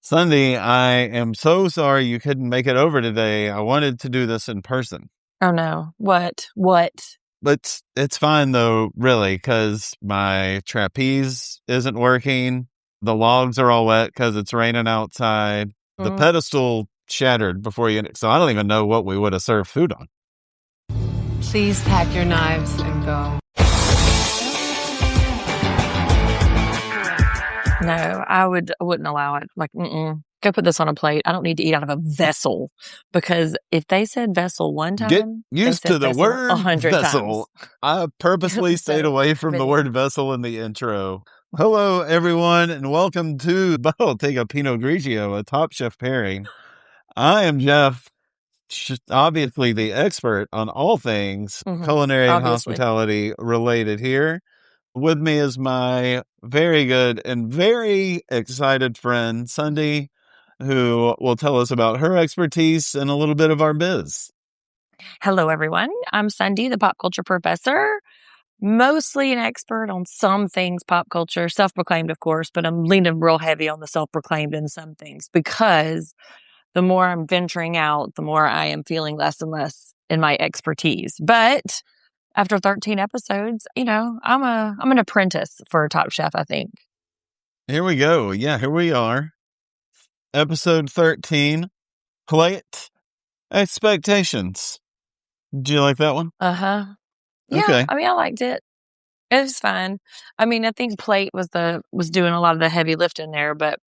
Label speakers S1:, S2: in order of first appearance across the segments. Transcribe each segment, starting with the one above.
S1: Sundi, I am so sorry you couldn't make it over today. I wanted to do this in person.
S2: Oh no. What?
S1: But it's fine though, really, because my trapeze isn't working. The logs are all wet because it's raining outside. The pedestal shattered before so I don't even know what we would have served food on.
S3: Please pack your knives and go.
S2: No, I wouldn't allow it. Like, go put this on a plate. I don't need to eat out of a vessel, because if they said vessel one time,
S1: Get used
S2: they
S1: to
S2: said
S1: the
S2: vessel
S1: word
S2: 100
S1: vessel.
S2: times.
S1: I purposely stayed away from the word vessel in the intro. Hello, everyone, and welcome to I'll take a Pinot Grigio, a Top Chef pairing. I am Jeff, obviously the expert on all things culinary and hospitality related here. With me is my very good and very excited friend, Sundi, who will tell us about her expertise and a little bit of our biz.
S2: Hello, everyone. I'm Sundi, the pop culture professor, mostly an expert on some things pop culture, self-proclaimed, of course, but I'm leaning real heavy on the self-proclaimed in some things, because the more I'm venturing out, the more I am feeling less and less in my expertise. But after 13 episodes, I'm an apprentice for Top Chef, I think.
S1: Here we go. Yeah, here we are. Episode 13, Plate Expectations. Did you like that one?
S2: Yeah,
S1: Okay.
S2: I mean, I liked it. It was fine. I mean, I think Plate was doing a lot of the heavy lifting there, but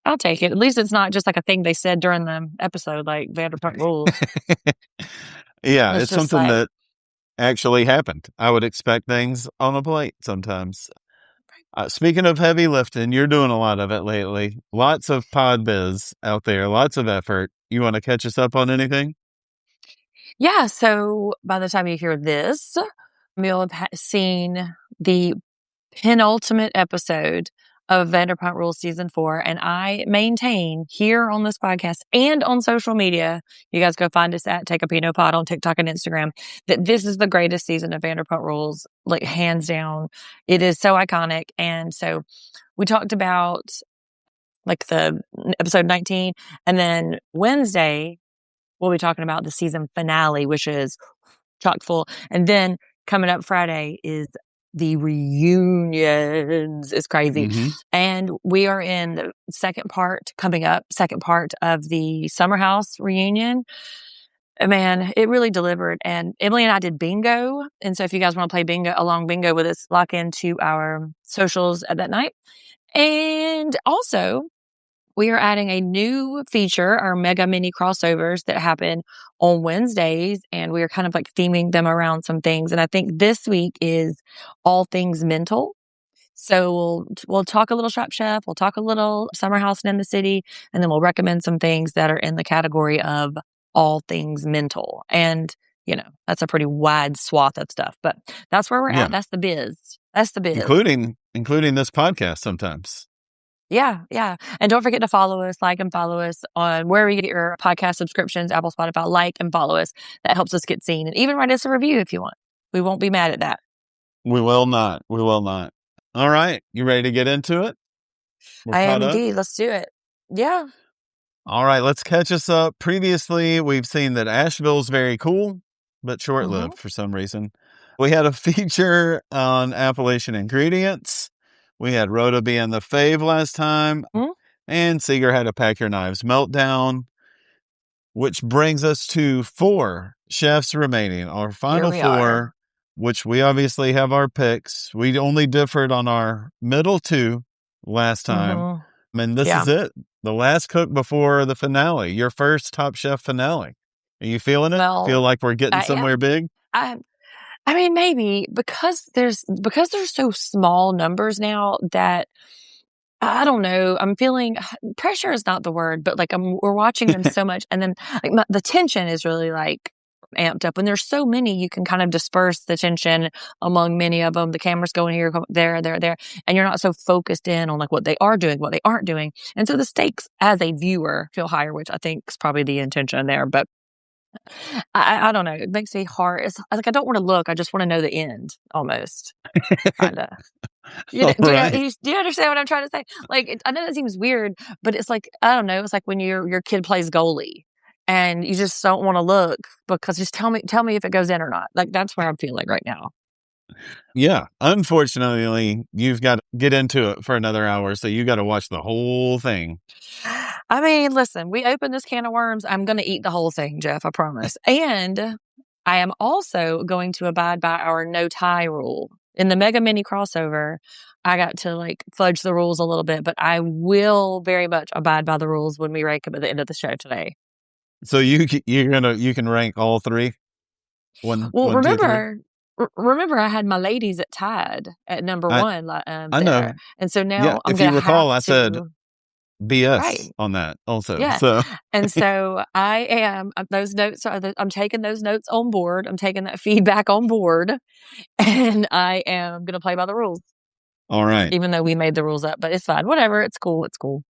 S2: I'll take it. At least it's not just like a thing they said during the episode, like Vanderpump Rules.
S1: Yeah, it's something that actually happened. I would expect things on a plate sometimes. Speaking of heavy lifting, you're doing a lot of it lately. Lots of pod biz out there, lots of effort. You want to catch us up on anything?
S2: Yeah, so by the time you hear this, you'll have seen the penultimate episode of Vanderpump Rules Season 4, and I maintain here on this podcast and on social media, you guys go find us at Take a Pinot Pod on TikTok and Instagram, that this is the greatest season of Vanderpump Rules, like hands down. It is so iconic. And so we talked about like the episode 19, and then Wednesday we'll be talking about the season finale, which is chock full. And then coming up Friday is the reunions. It's crazy. And we are in the second part of the Summer House reunion. Man, it really delivered. And Emilie and I did bingo. And so if you guys want to play bingo with us, lock into our socials at that night. And also, we are adding a new feature, our mega mini crossovers that happen on Wednesdays, and we are kind of like theming them around some things. And I think this week is all things mental. So we'll talk a little Shop Chef, we'll talk a little Summer House and in the City, and then we'll recommend some things that are in the category of all things mental. And that's a pretty wide swath of stuff, but that's where we're at. That's the biz.
S1: Including this podcast sometimes.
S2: Yeah. And don't forget to follow us, like and follow us on wherever you get your podcast subscriptions, Apple, Spotify, like and follow us. That helps us get seen. And even write us a review if you want. We won't be mad at that.
S1: We will not. All right. You ready to get into it?
S2: I am indeed. Let's do it. Yeah.
S1: All right. Let's catch us up. Previously, we've seen that Asheville's very cool, but short-lived for some reason. We had a feature on Appalachian ingredients. We had Rhoda being the fave last time, and Seeger had a pack your knives meltdown, which brings us to 4 chefs remaining, our final 4, which we obviously have our picks. We only differed on our middle 2 last time. And this is it. The last cook before the finale, your first Top Chef finale. Are you feeling it? Feel like we're getting somewhere big?
S2: I mean, maybe because there's so small numbers now that I don't know. I'm feeling pressure is not the word, but like we're watching them so much, and then like the tension is really like amped up. When there's so many, you can kind of disperse the tension among many of them. The camera's going here, there, and you're not so focused in on like what they are doing, what they aren't doing, and so the stakes as a viewer feel higher, which I think is probably the intention there. But I don't know. It makes me hard. It's like I don't want to look. I just want to know the end almost. Kind of.
S1: All right.
S2: Do you understand what I'm trying to say? Like, I know that seems weird, but it's like, I don't know. It's like when your kid plays goalie and you just don't want to look because just tell me if it goes in or not. Like, that's where I'm feeling right now.
S1: Yeah. Unfortunately, you've got to get into it for another hour, so you got to watch the whole thing.
S2: I mean, listen, we opened this can of worms. I'm going to eat the whole thing, Jeff, I promise. And I am also going to abide by our no tie rule. In the Mega Mini crossover, I got to like fudge the rules a little bit, but I will very much abide by the rules when we rank them at the end of the show today.
S1: So you can rank all three. One,
S2: Well,
S1: 1, 2, 3.
S2: remember, I had my ladies at tied at number
S1: I
S2: one
S1: I know.
S2: there, and so
S1: Yeah.
S2: now I'm
S1: If
S2: going
S1: you
S2: to have
S1: recall, I said
S2: to
S1: BS
S2: right.
S1: on that also.
S2: Yeah.
S1: So
S2: And so I am, those notes I'm taking those notes on board. I'm taking that feedback on board and I am going to play by the rules,
S1: all right.
S2: even though we made the rules up, but it's fine. Whatever. It's cool. It's cool.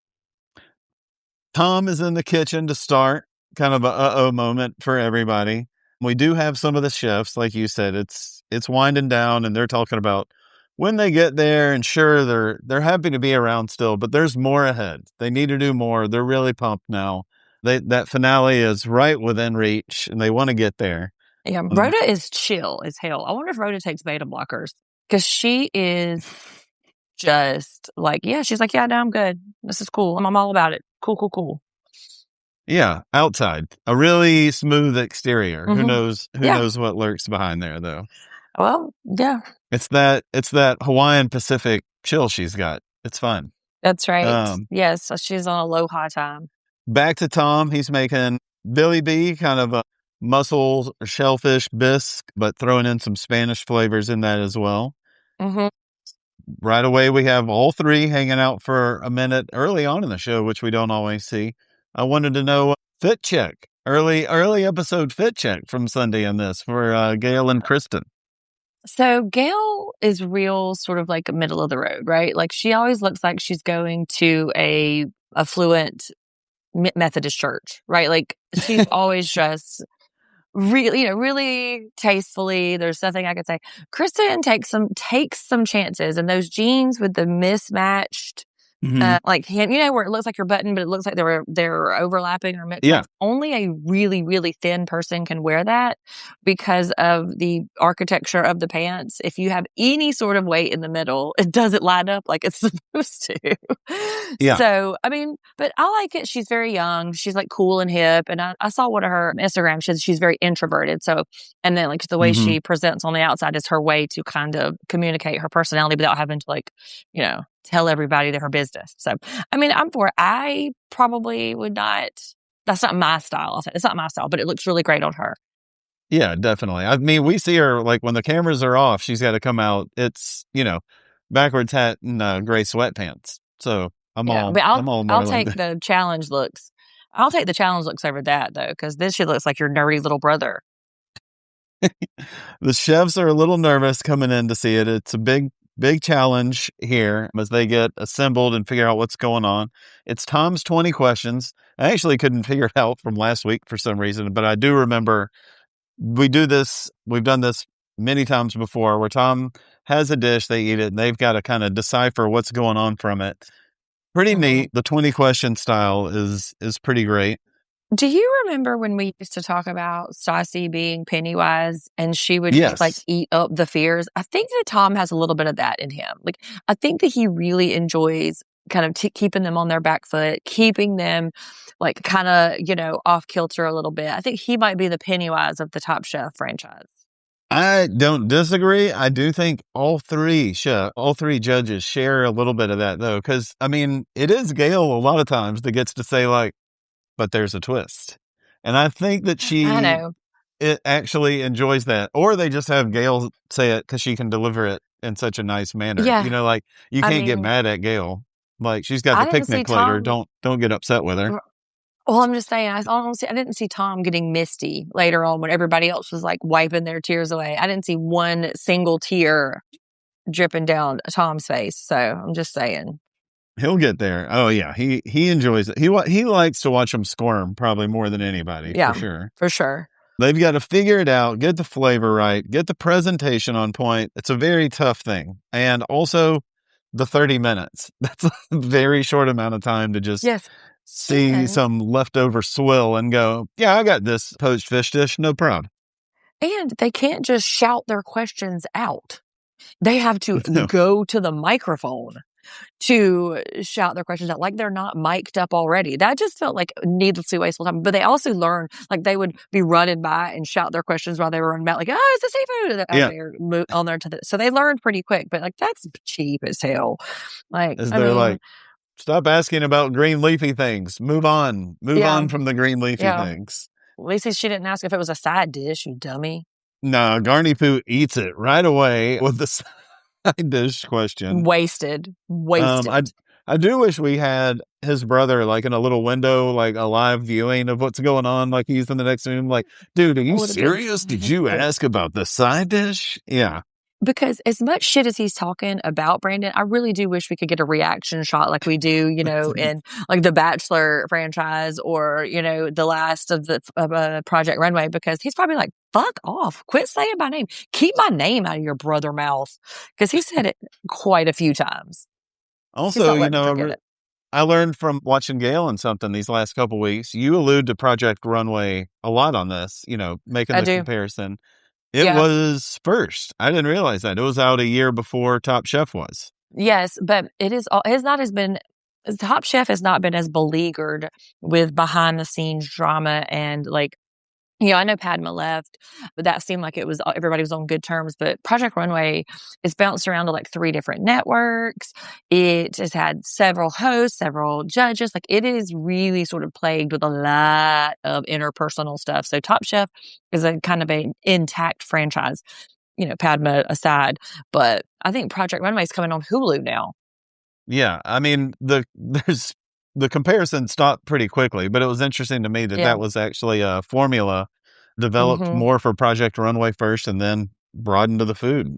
S1: Tom is in the kitchen to start, kind of a uh-oh moment for everybody. We do have some of the chefs, like you said, it's winding down and they're talking about when they get there, and sure, they're happy to be around still, but there's more ahead. They need to do more. They're really pumped now. That finale is right within reach and they want to get there.
S2: Yeah. Rhoda is chill as hell. I wonder if Rhoda takes beta blockers because she is just like, yeah, she's like, yeah, no, I'm good. This is cool. I'm all about it. Cool, cool, cool.
S1: Yeah, outside. A really smooth exterior. Who
S2: Mm-hmm.
S1: knows what lurks behind there though.
S2: Well, yeah.
S1: It's that Hawaiian Pacific chill she's got. It's fun.
S2: That's right. Yes, so she's on a low high time.
S1: Back to Tom. He's making Billy B, kind of a mussel or shellfish bisque, but throwing in some Spanish flavors in that as well.
S2: Mm-hmm.
S1: Right away, we have all three hanging out for a minute early on in the show, which we don't always see. I wanted to know fit check, early episode fit check from Sundi in this for Gail and Kristen.
S2: So Gail is real sort of like a middle of the road, right? Like she always looks like she's going to a affluent Methodist church, right? Like she's always just really, really tastefully. There's nothing I could say. Kristen takes some chances, and those jeans with the mismatched like where it looks like your button, but it looks like they're overlapping or mixed.
S1: Yeah.
S2: Only a really, really thin person can wear that because of the architecture of the pants. If you have any sort of weight in the middle, it doesn't line up like it's supposed to.
S1: Yeah.
S2: So, I mean, but I like it. She's very young. She's like cool and hip. And I saw one of her Instagram. She's very introverted. So, and then like the way she presents on the outside is her way to kind of communicate her personality without having to like, tell everybody her business. So, I mean, I'm for it. I probably would not, that's not my style. I'll say it's not my style, but it looks really great on her.
S1: Yeah, definitely. I mean, we see her like when the cameras are off, she's got to come out. It's, backwards hat and gray sweatpants. So
S2: I'll take the challenge looks. I'll take the challenge looks over that though, because this shit looks like your nerdy little brother.
S1: The chefs are a little nervous coming in to see it. It's a big challenge here as they get assembled and figure out what's going on. It's Tom's 20 questions. I actually couldn't figure it out from last week for some reason, but I do remember we've done this many times before where Tom has a dish, they eat it, and they've got to kind of decipher what's going on from it. Pretty neat. The 20 question style is pretty great.
S2: Do you remember when we used to talk about Stassi being Pennywise and she would
S1: Yes.
S2: just like eat up the fears? I think that Tom has a little bit of that in him. Like, I think that he really enjoys kind of keeping them on their back foot, keeping them like kind of, off kilter a little bit. I think he might be the Pennywise of the Top Chef franchise.
S1: I don't disagree. I do think all three judges share a little bit of that though. Cause I mean, it is Gail a lot of times that gets to say like, but there's a twist. And I think that it actually enjoys that. Or they just have Gail say it because she can deliver it in such a nice manner.
S2: Yeah.
S1: Like you can't get mad at Gail. Like she's got the picnic later. Don't get upset with her.
S2: Well, I'm just saying, I didn't see Tom getting misty later on when everybody else was like wiping their tears away. I didn't see one single tear dripping down Tom's face. So I'm just saying.
S1: He'll get there. Oh yeah, he enjoys it. He likes to watch them squirm probably more than anybody.
S2: Yeah,
S1: for sure.
S2: For sure.
S1: They've got to figure it out, get the flavor right, get the presentation on point. It's a very tough thing. And also the 30 minutes. That's a very short amount of time to just
S2: Yes.
S1: see some leftover swill and go, yeah, I got this poached fish dish, no problem.
S2: And they can't just shout their questions out. They have to
S1: No.
S2: go to the microphone to shout their questions out, like they're not mic'd up already. That just felt like needlessly wasteful time. But they also learn, like they would be running by and shout their questions while they were running about, like, "Oh, it's the seafood!" As
S1: Yeah.
S2: they're on there to the. So they learned pretty quick. But like that's cheap as hell. Like
S1: As
S2: I
S1: they're
S2: mean,
S1: like, stop asking about green leafy things. Move on. Move on from the green leafy
S2: yeah.
S1: things.
S2: At least she didn't ask if it was a side dish, you dummy.
S1: No, Garny Poo eats it right away with the side dish question.
S2: Wasted.
S1: I do wish we had his brother like in a little window, like a live viewing of what's going on. Like he's in the next room. Like, dude, are you serious? Did you ask about the side dish? Yeah.
S2: Because as much shit as he's talking about Brandon, I really do wish we could get a reaction shot like we do, in like the Bachelor franchise or, the last of the Project Runway, because he's probably like, fuck off. Quit saying my name. Keep my name out of your brother mouth. Because he said it quite a few times.
S1: Also, I learned from watching Gail and something these last couple weeks. You allude to Project Runway a lot on this, making the comparison. It was first. I didn't realize that. It was out a year before Top Chef was.
S2: Yes, but Top Chef has not been as beleaguered with behind the scenes drama and like, I know Padma left, but that seemed like everybody was on good terms. But Project Runway is bounced around to like 3 different networks. It has had several hosts, several judges. Like it is really sort of plagued with a lot of interpersonal stuff. So Top Chef is a kind of an intact franchise, Padma aside. But I think Project Runway is coming on Hulu now.
S1: Yeah, I mean the comparison stopped pretty quickly, but it was interesting to me that was actually a formula developed more for Project Runway first and then broadened to the food.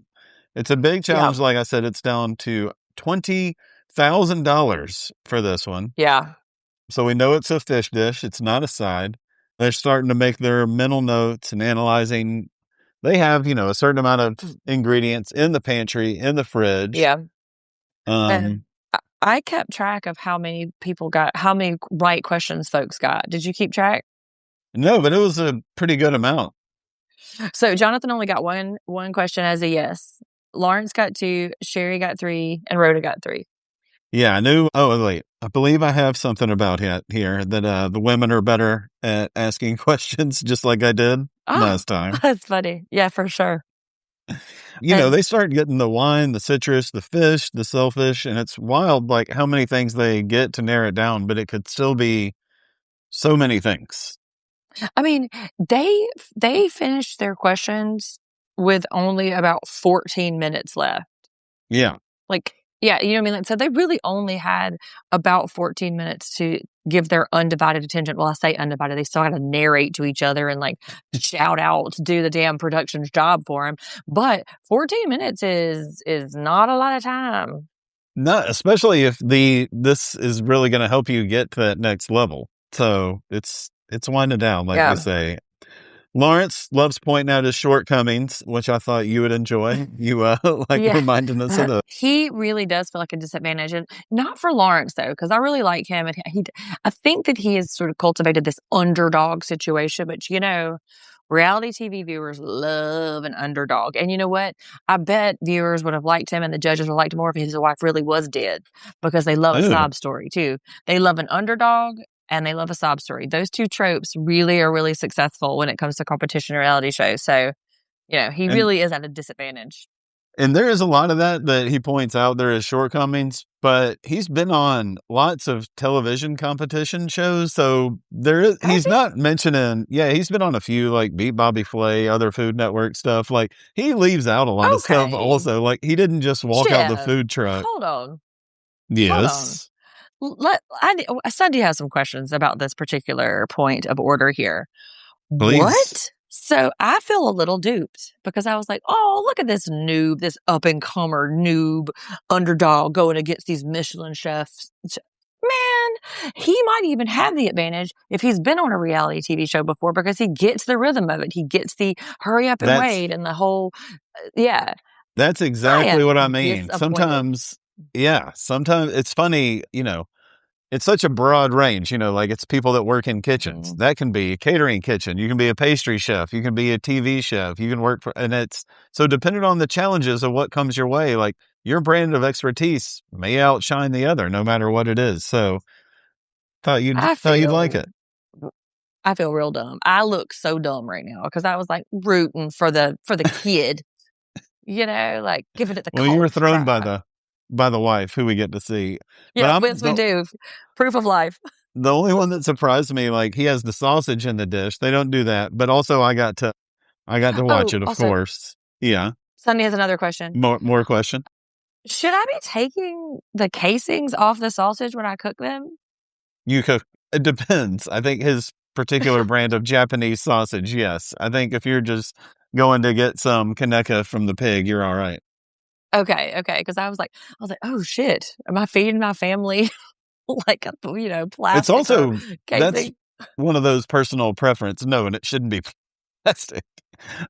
S1: It's a big challenge. Like I said, it's down to $20,000 for this one.
S2: Yeah.
S1: So we know it's a fish dish. It's not a side. They're starting to make their mental notes and analyzing. They have, a certain amount of ingredients in the pantry, in the fridge.
S2: Yeah. I kept track of how many right questions folks got. Did you keep track?
S1: No, but it was a pretty good amount.
S2: So Jonathan only got one question as a yes. Lawrence got 2, Sherry got 3, and Rhoda got 3.
S1: Yeah, I knew. Oh, wait. I believe I have something about here that the women are better at asking questions, just like I did last time.
S2: That's funny. Yeah, for sure.
S1: They start getting the wine, the citrus, the fish, the shellfish, and it's wild, like how many things they get to narrow it down, but it could still be so many things.
S2: I mean, they finished their questions with only about 14 minutes left.
S1: Yeah.
S2: Like, yeah, you know what I mean? So they really only had about 14 minutes to give their undivided attention. Well, I say undivided. They still had to narrate to each other and like shout out to do the damn production's job for them. But 14 minutes is not a lot of time.
S1: No, especially if this is really going to help you get to that next level. So it's winding down, like we say. Lawrence loves pointing out his shortcomings, which I thought you would enjoy. You reminding us of those.
S2: He really does feel like a disadvantage, and not for Lawrence though, because I really like him, and I think that he has sort of cultivated this underdog situation. But reality TV viewers love an underdog, and you know what? I bet viewers would have liked him, and the judges would have liked him more if his wife really was dead, because they love a sob story too. They love an underdog. And they love a sob story. Those 2 tropes really are really successful when it comes to competition reality shows. So, he really is at a disadvantage.
S1: And there is a lot of that he points out there is shortcomings, but he's been on lots of television competition shows. So he's not mentioning, he's been on a few like Beat Bobby Flay, other Food Network stuff. Like he leaves out a lot of stuff also. Like he didn't just walk out the food truck.
S2: Hold on.
S1: Yes.
S2: Sundi has some questions about this particular point of order here.
S1: Please.
S2: What? So I feel a little duped because I was like, oh, look at this noob, this up-and-comer noob underdog going against these Michelin chefs. Man, he might even have the advantage if he's been on a reality TV show before because he gets the rhythm of it. He gets the hurry up and
S1: That's
S2: wait and the whole, yeah.
S1: that's
S2: I
S1: exactly
S2: am
S1: what I mean.
S2: disappointed.
S1: Sometimes it's funny, it's such a broad range, like it's people that work in kitchens.
S2: Mhm.
S1: That can be a catering kitchen. You can be a pastry chef. You can be a TV chef. You can work and it's so dependent on the challenges of what comes your way, like your brand of expertise may outshine the other no matter what it is. So
S2: I
S1: thought you'd like it.
S2: feel I feel real dumb. I look so dumb right now because I was like rooting for the kid, like giving it the
S1: Well, you were
S2: college
S1: thrown
S2: try.
S1: by the wife who we get to see. But
S2: Yeah, yes, we do. Proof of life.
S1: the only one that surprised me, like he has the sausage in the dish. They don't do that. But also I got to watch
S2: Oh,
S1: it, of
S2: also,
S1: course. Yeah.
S2: Sunny has another question.
S1: More question.
S2: Should I be taking the casings off the sausage when I cook them?
S1: You cook. It depends. I think his particular brand of Japanese sausage. Yes, I think if you're just going to get some kaneka from the pig, you're all right.
S2: Okay, because I was like, oh shit, am I feeding my family like a
S1: It's
S2: plastic or
S1: also that's
S2: casing?
S1: one of those personal preference. No, and it shouldn't be plastic.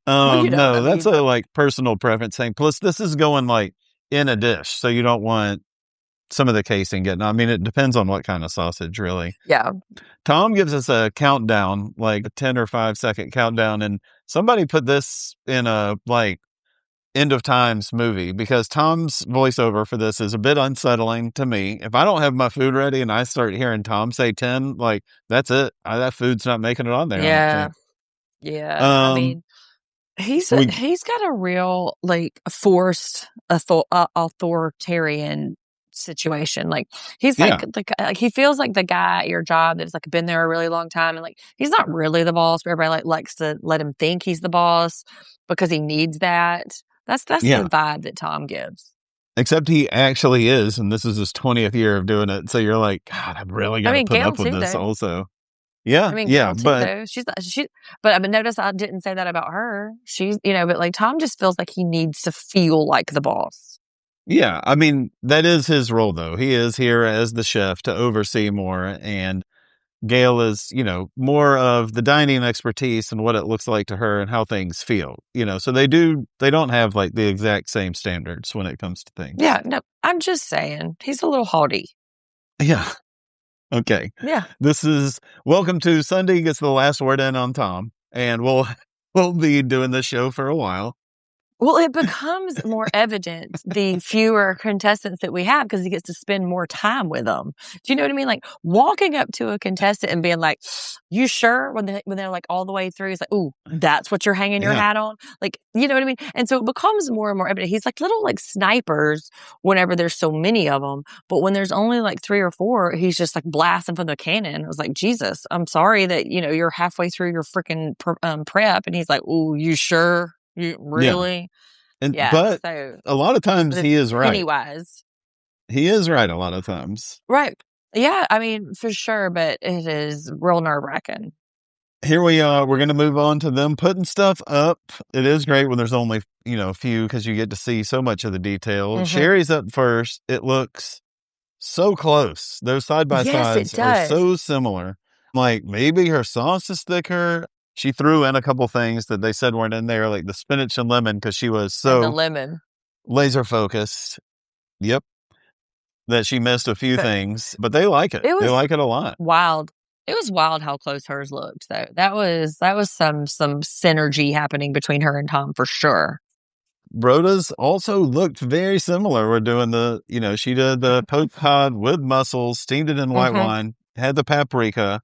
S2: Well, you know what I
S1: No, that's
S2: mean.
S1: a like personal preference thing. Plus, this is going like in a dish, so you don't want some of the casing getting. I mean, it depends on what kind of sausage, really.
S2: Yeah.
S1: Tom gives us a countdown, like a 10 or 5 second countdown, and somebody put this in a like end of times movie because Tom's voiceover for this is a bit unsettling to me. If I don't have my food ready and I start hearing Tom say 10, like that's it. That food's not making it on there, I don't
S2: Yeah.
S1: think.
S2: Yeah. I
S1: Um
S2: mean, he's
S1: we
S2: he's got a real like forced authoritarian situation. Like he's
S1: yeah,
S2: like he feels like the guy at your job that's like been there a really long time, and like he's not really the boss, but everybody like likes to let him think he's the boss because he needs that. That's the
S1: yeah.
S2: vibe that Tom gives.
S1: Except he actually is, and this is his 20th year of doing it. So you're like, God, I've really
S2: I
S1: got to
S2: mean,
S1: put
S2: Gail
S1: up with
S2: too,
S1: this
S2: though.
S1: also. Yeah,
S2: I mean,
S1: yeah,
S2: Gail too,
S1: but
S2: though. But I mean, notice I didn't say that about her. But like Tom just feels like he needs to feel like the boss.
S1: yeah, I mean, that is his role though. He is here as the chef to oversee more, and Gail is, more of the dining expertise and what it looks like to her and how things feel. So they don't have like the exact same standards when it comes to things.
S2: Yeah, no, I'm just saying he's a little haughty.
S1: Yeah. Okay.
S2: Yeah.
S1: This is welcome to Sunday gets the last word in on Tom, and we'll we'll be doing this show for a while.
S2: Well, it becomes more evident the fewer contestants that we have because he gets to spend more time with them. Do you know what I mean? Like walking up to a contestant and being like, "You sure?" When they're like all the way through, he's like, "Ooh, that's what you're hanging your
S1: Yeah.
S2: hat on." Like, you know what I mean? And so it becomes more and more evident. He's like little like snipers whenever there's so many of them, but when there's only like 3 or 4, he's just like blasting from the cannon. I was like, Jesus, I'm sorry that you're halfway through your freaking prep, and he's like, "Ooh, you sure?" You
S1: Yeah.
S2: really? Yeah,
S1: But
S2: so
S1: a lot of times
S2: the
S1: he is right.
S2: Pennywise.
S1: He is right a lot of times.
S2: Right. Yeah, I mean, for sure, but it is real nerve-wracking.
S1: Here we are. We're going to move on to them putting stuff up. It is great when there's only, a few because you get to see so much of the detail.
S2: Mhm.
S1: Sherry's up first. It looks so close. Those side by
S2: Yes, it
S1: sides are
S2: does.
S1: so similar. Like maybe her sauce is thicker. She threw in a couple things that they said weren't in there, like the spinach and lemon, because she was
S2: And the
S1: so
S2: lemon.
S1: laser focused. Yep. That she missed a few
S2: But
S1: things, but they like it.
S2: it
S1: They
S2: was
S1: like it a lot.
S2: wild. It was wild how close hers looked, though. That was some synergy happening between her and Tom for sure.
S1: Rhoda's also looked very similar. We're doing she did the poke cod with mussels, steamed it in white
S2: Mhm.
S1: wine, had the paprika.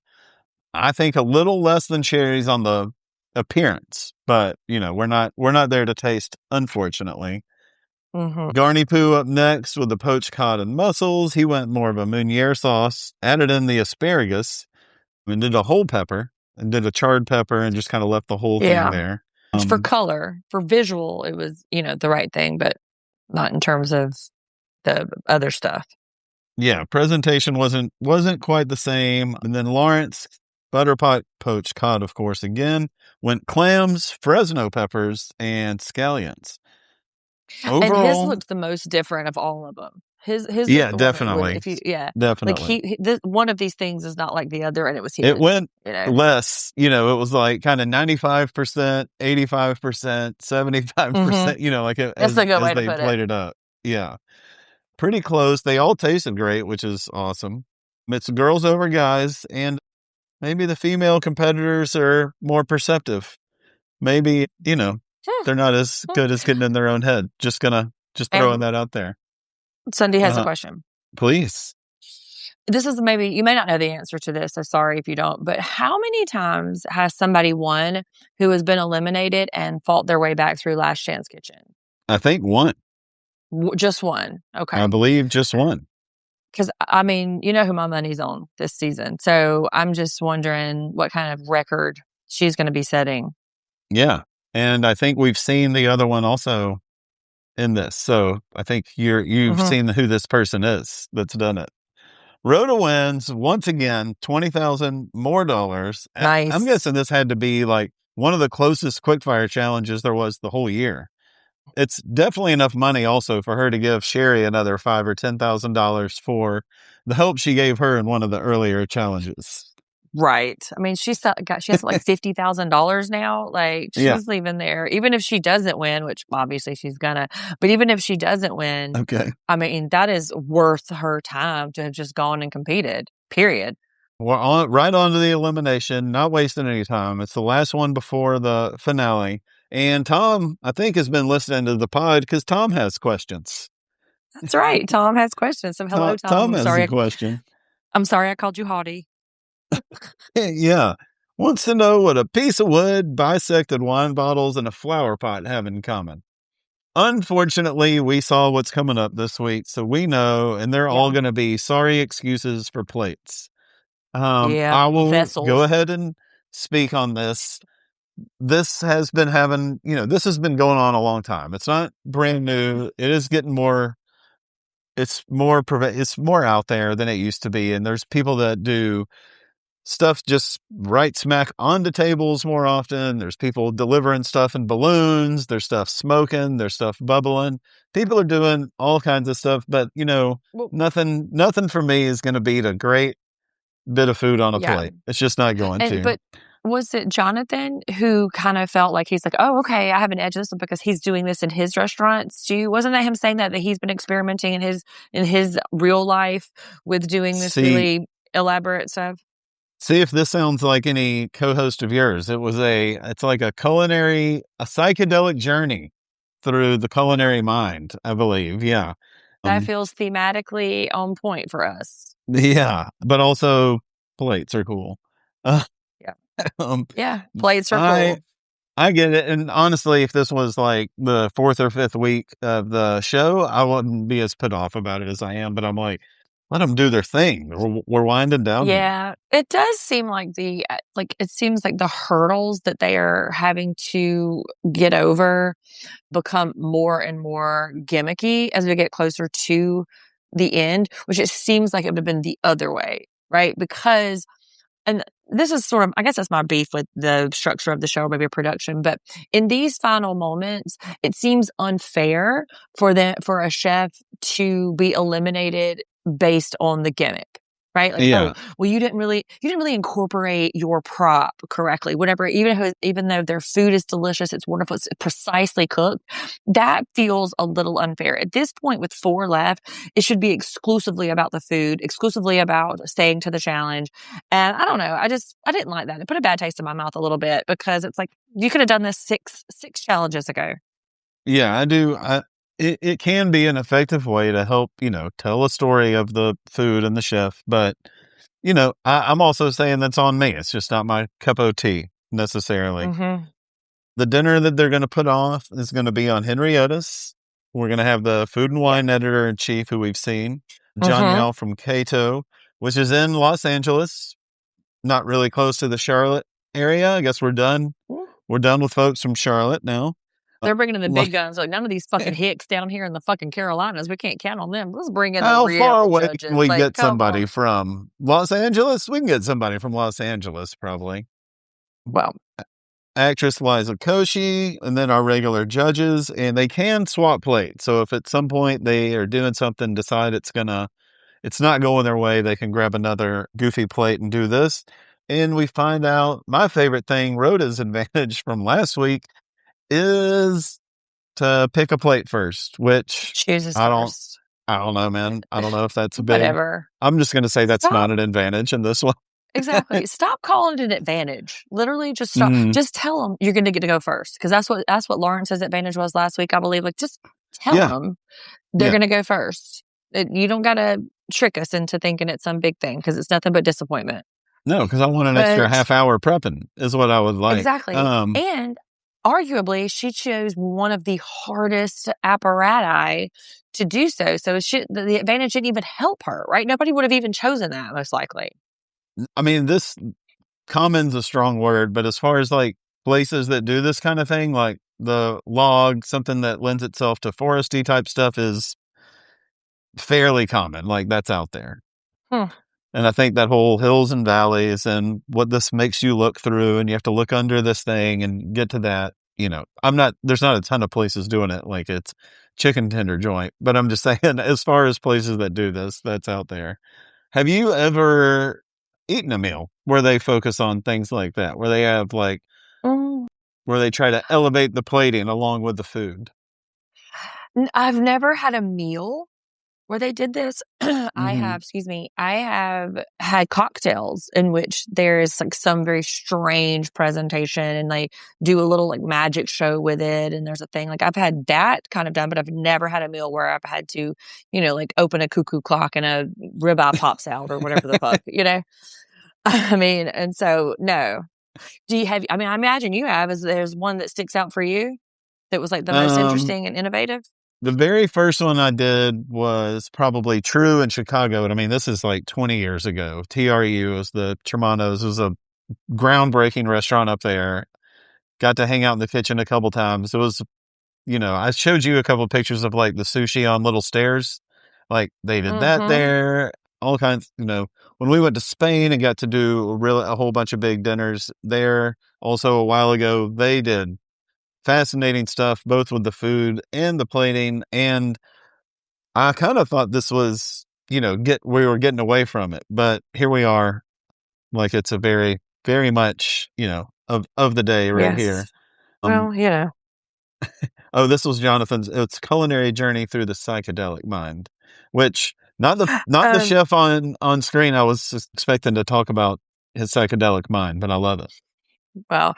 S1: I think a little less than cherries on the appearance, but we're not there to taste, unfortunately.
S2: Mhm.
S1: Garny Poo up next with the poached cod and mussels. He went more of a Meunier sauce, added in the asparagus, and did a whole pepper, and did a charred pepper, and just kind of left the whole thing
S2: Yeah.
S1: there.
S2: For color, for visual, it was, the right thing, but not in terms of the other stuff.
S1: Yeah, presentation wasn't quite the same. And then Lawrence, butterpot poached cod, of course, again, went clams, Fresno peppers, and scallions.
S2: And his
S1: Overall,
S2: looked the most different of all of them. His is
S1: Yeah,
S2: the one that would,
S1: definitely.
S2: if you, yeah, like
S1: Definitely.
S2: one of these things is not like the other, and it was
S1: It
S2: his,
S1: went
S2: you know.
S1: less, it was like kind of 95%, 85%,
S2: Mm-hmm.
S1: 75%, like
S2: That's a good
S1: as
S2: way to
S1: they
S2: put it.
S1: played it up. Yeah. Pretty close. They all tasted great, which is awesome. It's girls over guys, and maybe the female competitors are more perceptive. Maybe,
S2: Hmm,
S1: they're not as
S2: hmm.
S1: good as getting in their own head. Just throwing
S2: And
S1: that out there.
S2: Sunday has a
S1: Uh,
S2: question.
S1: please.
S2: This is maybe you may not know the answer to this, so sorry if you don't. But how many times has somebody won who has been eliminated and fought their way back through Last Chance Kitchen?
S1: I think one.
S2: Just one.
S1: I
S2: Okay.
S1: believe just one.
S2: Because I mean, you know who my money's on this season. So I'm just wondering what kind of record she's going to be setting.
S1: Yeah. And I think we've seen the other one also in this. So I think you've
S2: Hmm.
S1: seen who this person is that's done it. Rhoda wins once again, 20,000 more dollars. I'm
S2: Nice.
S1: guessing this had to be like one of the closest quickfire challenges there was the whole year. It's definitely enough money also for her to give Sherry another $5,000 or $10,000 for the help she gave her in one of the earlier challenges.
S2: Right. I mean, she has like $50,000 now. Like
S1: Yeah.
S2: she's leaving there, even if she doesn't win, which obviously she's gonna. But even if she doesn't win,
S1: Okay.
S2: I mean, that is worth her time to have just gone and competed. Period.
S1: We're right on to the elimination, not wasting any time. It's the last one before the finale. And Tom, I think, has been listening to the pod because Tom has questions.
S2: That's right. Tom has questions. So hello, Tom.
S1: Tom has a question.
S2: I'm sorry I called you haughty.
S1: Yeah. Wants to know what a piece of wood, bisected wine bottles, and a flower pot have in common. Unfortunately, we saw what's coming up this week, so we know, and they're all
S2: Yeah.
S1: going to be sorry excuses for plates.
S2: Yeah.
S1: I will go
S2: Vessels.
S1: ahead and speak on this. This has been this has been going on a long time. It's not brand new. It is getting more, it's more out there than it used to be. And there's people that do stuff just right smack onto tables more often. There's people delivering stuff in balloons. There's stuff smoking. There's stuff bubbling. People are doing all kinds of stuff, but
S2: Well,
S1: nothing for me is going to beat a great bit of food on a
S2: yeah.
S1: plate. It's just not going to.
S2: But was it Jonathan who kind of felt like he's like, oh, okay, I have an edge of this one because he's doing this in his restaurants too? Wasn't that him saying that he's been experimenting in his real life with doing this
S1: See,
S2: really elaborate stuff?
S1: See if this sounds like any co-host of yours. It's like a psychedelic journey through the culinary mind, I believe. Yeah.
S2: That
S1: Um,
S2: feels thematically on point for us.
S1: yeah, but also plates are cool. Uh,
S2: Yeah.
S1: um,
S2: Yeah. Plates are
S1: I,
S2: cool.
S1: I get it. And honestly, if this was like the fourth or fifth week of the show, I wouldn't be as put off about it as I am, but I'm like, let them do their thing. We're winding down here.
S2: Yeah, it does seem like it seems like the hurdles that they are having to get over become more and more gimmicky as we get closer to the end, which it seems like it would have been the other way, right? Because and this is sort of, I guess that's my beef with the structure of the show, maybe a production, but in these final moments, it seems unfair for a chef to be eliminated based on the gimmick. Right? Like, oh,
S1: Yeah.
S2: well, you didn't really incorporate your prop correctly. Whatever, even though their food is delicious, it's wonderful, it's precisely cooked. That feels a little unfair. At this point, with 4 left, it should be exclusively about the food, exclusively about staying to the challenge. And I don't know. I didn't like that. It put a bad taste in my mouth a little bit because it's like you could have done this six challenges ago.
S1: Yeah, I do. It can be an effective way to help, tell a story of the food and the chef. But, I'm also saying that's on me. It's just not my cup of tea necessarily.
S2: Mm-hmm.
S1: The dinner that they're going to put off is going to be on Henrietta's. We're going to have the food and
S2: Yeah.
S1: wine editor in chief who we've seen, John
S2: Mm-hmm.
S1: Yao from Cato, which is in Los Angeles, not really close to the Charlotte area. I guess we're done. We're done with folks from Charlotte now.
S2: They're bringing in the
S1: Like,
S2: big guns. Like none of these fucking hicks down here in the fucking Carolinas. We can't count on them. Let's bring in the
S1: how far
S2: real
S1: away can
S2: judges.
S1: we
S2: Like,
S1: get
S2: come
S1: somebody
S2: on.
S1: from Los Angeles? We can get somebody from Los Angeles, probably.
S2: Well,
S1: actress Liza Koshy, and then our regular judges, and they can swap plates. So if at some point they are doing something, decide it's not going their way, they can grab another goofy plate and do this. And we find out my favorite thing, Rhoda's advantage from last week, is to pick a plate first, which
S2: Chooses
S1: I don't
S2: first.
S1: I don't know, man. I don't know if that's a big.
S2: Whatever.
S1: I'm just going to say that's
S2: Stop.
S1: not an advantage in this one.
S2: Exactly. Stop calling it an advantage. Literally, just stop.
S1: Mhm.
S2: Just tell them you're going to get to go first, because that's what Lawrence's advantage was last week, I believe. Like, just tell
S1: Yeah.
S2: them they're
S1: Yeah.
S2: going to go first. You don't got to trick us into thinking it's some big thing, because it's nothing but disappointment.
S1: No, because I want an extra
S2: But
S1: half hour prepping is what I would like.
S2: exactly. And arguably, she chose one of the hardest apparati to do so. So the advantage didn't even help her, right? Nobody would have even chosen that, most likely.
S1: I mean, this common's a strong word, but as far as like places that do this kind of thing, like the log, something that lends itself to foresty type stuff is fairly common. Like that's out there. And I think that whole hills and valleys and what this makes you look through, and you have to look under this thing and get to that. There's not a ton of places doing it like it's chicken tender joint, but I'm just saying, as far as places that do this, that's out there. Have you ever eaten a meal where they focus on things like that, where they have like, where they try to elevate the plating along with the food?
S2: I've never had a meal where they did this. I
S1: Mm-hmm.
S2: have had cocktails in which there is like some very strange presentation, and they do a little like magic show with it. And there's a thing like I've had that kind of done, but I've never had a meal where I've had to, like open a cuckoo clock and a ribeye pops out or whatever the fuck, I mean, and so no. I imagine you have. There's one that sticks out for you that was like the most interesting and innovative?
S1: The very first one I did was probably True in Chicago. And I mean, this is like 20 years ago. TRU was the Tremonos. It was a groundbreaking restaurant up there. Got to hang out in the kitchen a couple times. It was, I showed you a couple of pictures of like the sushi on little stairs. Like they did that there. All kinds, when we went to Spain and got to do a whole bunch of big dinners there. Also a while ago, they did fascinating stuff, both with the food and the plating. And I kind of thought this was, we were getting away from it, but here we are. Like it's a very, very much, of the day right here.
S2: Well,
S1: Oh, this was Jonathan's. It's culinary journey through the psychedelic mind, which not the chef on screen. I was expecting to talk about his psychedelic mind, but I love it.
S2: Well,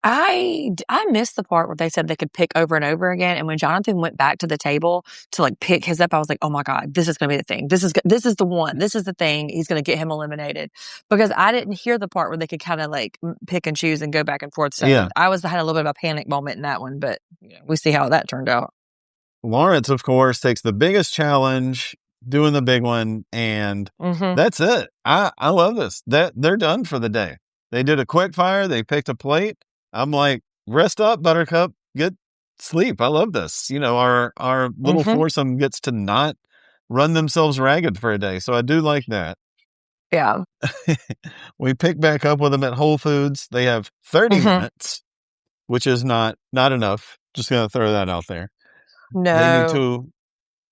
S2: I missed the part where they said they could pick over and over again. And when Jonathan went back to the table to like pick his up, I was like, oh my God, this is going to be the thing. This is the one. This is the thing. He's going to get him eliminated, because I didn't hear the part where they could kind of like pick and choose and go back and forth. So
S1: Yeah.
S2: I had a little bit of a panic moment in that one, but we see how that turned out.
S1: Lawrence, of course, takes the biggest challenge, doing the big one, and that's it. I love this. That they're done for the day. They did a quick fire. They picked a plate. I'm like, rest up, Buttercup. Get sleep. I love this. Our little foursome gets to not run themselves ragged for a day. So I do like that.
S2: Yeah.
S1: We pick back up with them at Whole Foods. They have 30 minutes, which is not enough. Just going to throw that out there.
S2: No.
S1: They need to.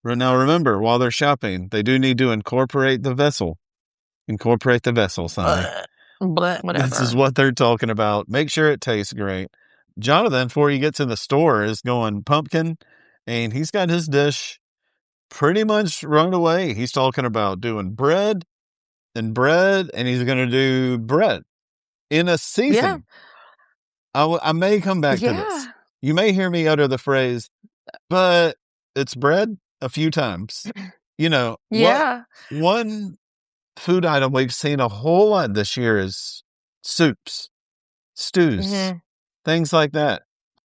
S1: Now remember, while they're shopping, they do need to incorporate the vessel. Incorporate the vessel, Sonny.
S2: Whatever.
S1: This is what they're talking about. Make sure it tastes great. Jonathan, before he gets in the store, is going pumpkin, and he's got his dish pretty much run away. He's talking about doing bread, and he's going to do bread in a season. Yeah. I may come back to this. You may hear me utter the phrase, but it's bread a few times. One food item we've seen a whole lot this year is soups, stews, things like that.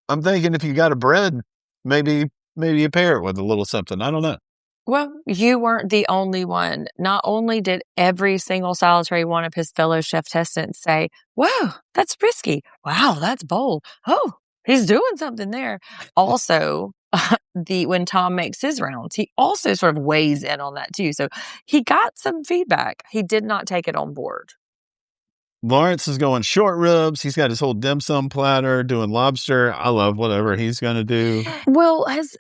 S1: I'm thinking if you got a bread, maybe you pair it with a little something. I don't know.
S2: Well, you weren't the only one. Not only did every single solitary one of his fellow chef testants say, "Wow, that's risky. Wow, that's bold. Oh, he's doing something there." Also, when Tom makes his rounds, he also sort of weighs in on that too. So he got some feedback. He did not take it on board.
S1: Lawrence is going short ribs. He's got his whole dim sum platter, doing lobster. I love whatever he's going to do.
S2: Well, has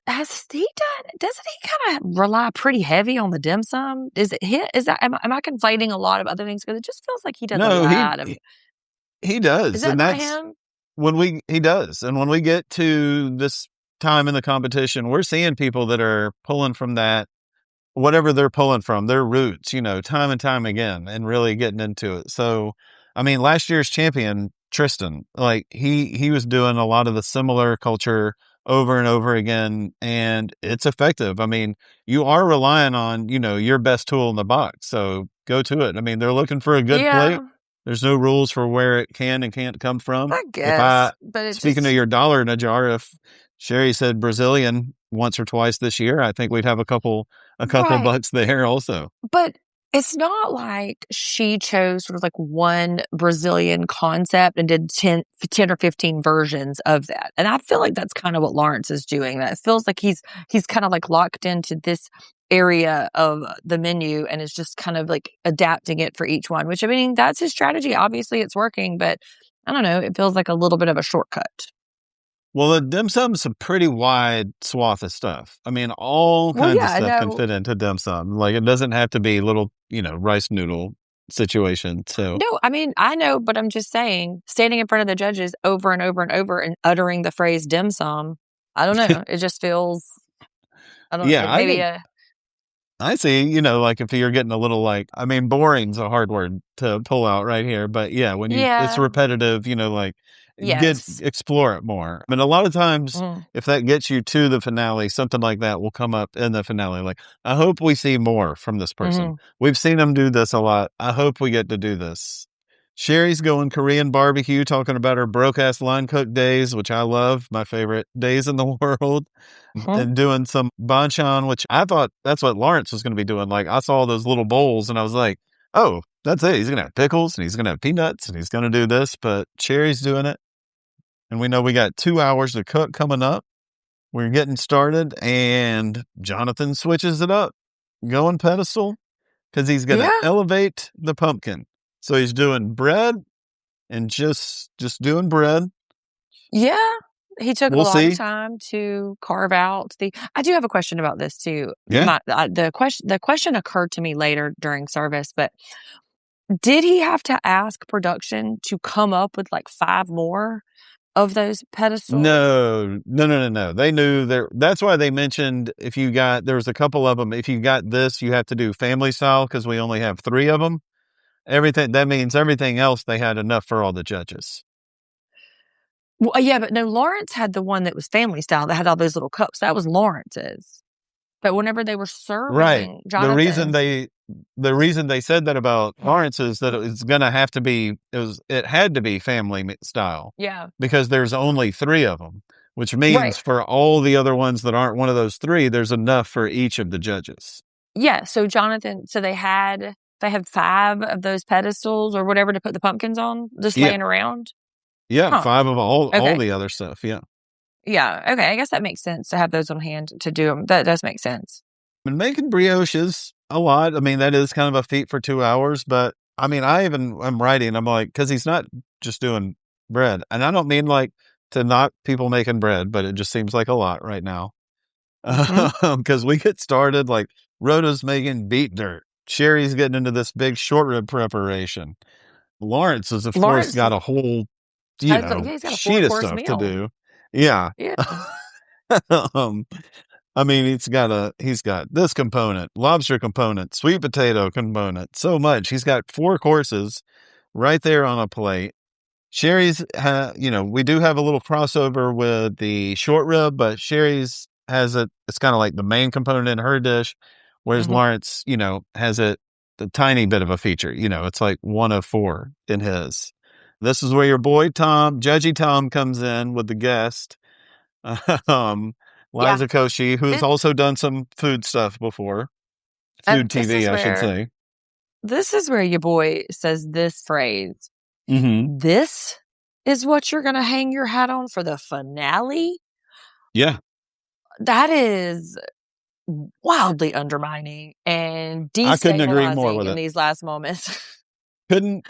S2: he done? Doesn't he kind of rely pretty heavy on the dim sum? Is it hit? Is that am I conflating a lot of other things? Because it just feels like he does a
S1: No,
S2: lot of.
S1: he
S2: Is
S1: does,
S2: that
S1: and
S2: not
S1: that's
S2: him?
S1: he does. And when we get to this time in the competition, we're seeing people that are pulling from that, whatever they're pulling from, their roots, time and time again, and really getting into it. So, I mean, last year's champion, Tristan, like he was doing a lot of the similar culture over and over again, and it's effective. I mean, you are relying on, your best tool in the box. So go to it. I mean, they're looking for a good plate.
S2: Yeah,
S1: There's no rules for where it can and can't come from.
S2: I guess, but it
S1: Speaking of
S2: just
S1: your dollar in a jar, if Sherry said Brazilian once or twice this year, I think we'd have a couple
S2: right.
S1: bucks there also.
S2: But it's not like she chose sort of like one Brazilian concept and did 10 or 15 versions of that. And I feel like that's kind of what Lawrence is doing. That it feels like he's kind of like locked into this area of the menu and is just kind of like adapting it for each one, which I mean, that's his strategy. Obviously it's working, but I don't know. It feels like a little bit of a shortcut.
S1: Well, the dim sum's a pretty wide swath of stuff. I mean, all
S2: Well,
S1: kinds of
S2: yeah,
S1: stuff can
S2: no,
S1: fit into dim sum. Like it doesn't have to be little, rice noodle situation. So
S2: no, I mean, I know, but I'm just saying, standing in front of the judges over and over and over and uttering the phrase dim sum, I don't know. It just feels, I don't,
S1: yeah,
S2: it maybe
S1: I see, like if you're getting a little I mean, boring's a hard word to pull out right here, but yeah, when it's
S2: yeah,
S1: repetitive, like
S2: yes.
S1: explore it more. I mean, a lot of times
S2: Mm,
S1: if that gets you to the finale, something like that will come up in the finale. Like, I hope we see more from this person.
S2: mm-hmm,
S1: We've seen them do this a lot. I hope we get to do this. Sherry's going Korean barbecue, talking about her broke ass line cook days, which I love, my favorite days in the world,
S2: mm-hmm.
S1: and doing some banchan, which I thought that's what Lawrence was going to be doing. Like, I saw those little bowls and I was like, oh, that's it. He's going to have pickles and he's going to have peanuts and he's going to do this, but Sherry's doing it. And we know we got 2 hours to cook coming up. We're getting started and Jonathan switches it up, going pedestal because he's going to
S2: Yeah,
S1: elevate the pumpkin. So he's doing bread and just doing bread.
S2: yeah. He took a
S1: We'll
S2: lot of
S1: see.
S2: time to carve out the. I do have a question about this too.
S1: Yeah.
S2: The question occurred to me later during service, but did he have to ask production to come up with like 5 more of those pedestals?
S1: No, no, no, no, no. They knew there. That's why they mentioned there was a couple of them. If you got this, you have to do family style because we only have 3 of them. That means everything else they had enough for all the judges.
S2: Well, yeah, but no, Lawrence had the one that was family style that had all those little cups. That was Lawrence's. But whenever they were
S1: Right.
S2: serving
S1: The reason
S2: Jonathan's,
S1: they said that about Lawrence is that it's gonna have to be it had to be family style
S2: yeah,
S1: because there's only 3 of them, which
S2: right.
S1: means for all the other ones that aren't one of those 3, there's enough for each of the judges.
S2: Yeah, so Jonathan, so they had 5 of those pedestals or whatever to put the pumpkins on just
S1: Yeah.
S2: laying around?
S1: Yeah,
S2: Huh.
S1: 5 of all
S2: Okay.
S1: the other stuff, yeah.
S2: Yeah, okay, I guess that makes sense to have those on hand to do them. That does make sense.
S1: And making brioches a lot. I mean, that is kind of a feat for 2 hours, but I mean, I'm writing, I'm like, because he's not just doing bread. And I don't mean like to knock people making bread, but it just seems like a lot right now.
S2: Mhm.
S1: Because we get started, like Rhoda's making beet dirt. Sherry's getting into this big short rib preparation. Lawrence has, of course,
S2: Lawrence
S1: got a whole,
S2: yeah, he's got a
S1: sheet of
S2: four-course
S1: stuff to
S2: meal.
S1: do. Yeah.
S2: Yeah.
S1: um, I mean, he's got this component, lobster component, sweet potato component, so much. He's got 4 courses right there on a plate. We do have a little crossover with the short rib, but Sherry's has it's kind of like the main component in her dish, whereas
S2: Mhm.
S1: Lawrence, has it the tiny bit of a feature. It's like 1 of 4 in his. This is where your boy Judgy Tom comes in with the guest. um,
S2: Yeah.
S1: Liza Koshy, who's
S2: It
S1: also done some food stuff before. Food
S2: this
S1: TV,
S2: is
S1: I should
S2: where
S1: say.
S2: your boy says this phrase.
S1: Mm-hmm.
S2: "This is what you're gonna hang your hat on for the finale?"
S1: Yeah.
S2: That is wildly undermining and
S1: I couldn't agree more
S2: destabilizing
S1: with
S2: in
S1: it.
S2: these last moments.
S1: Couldn't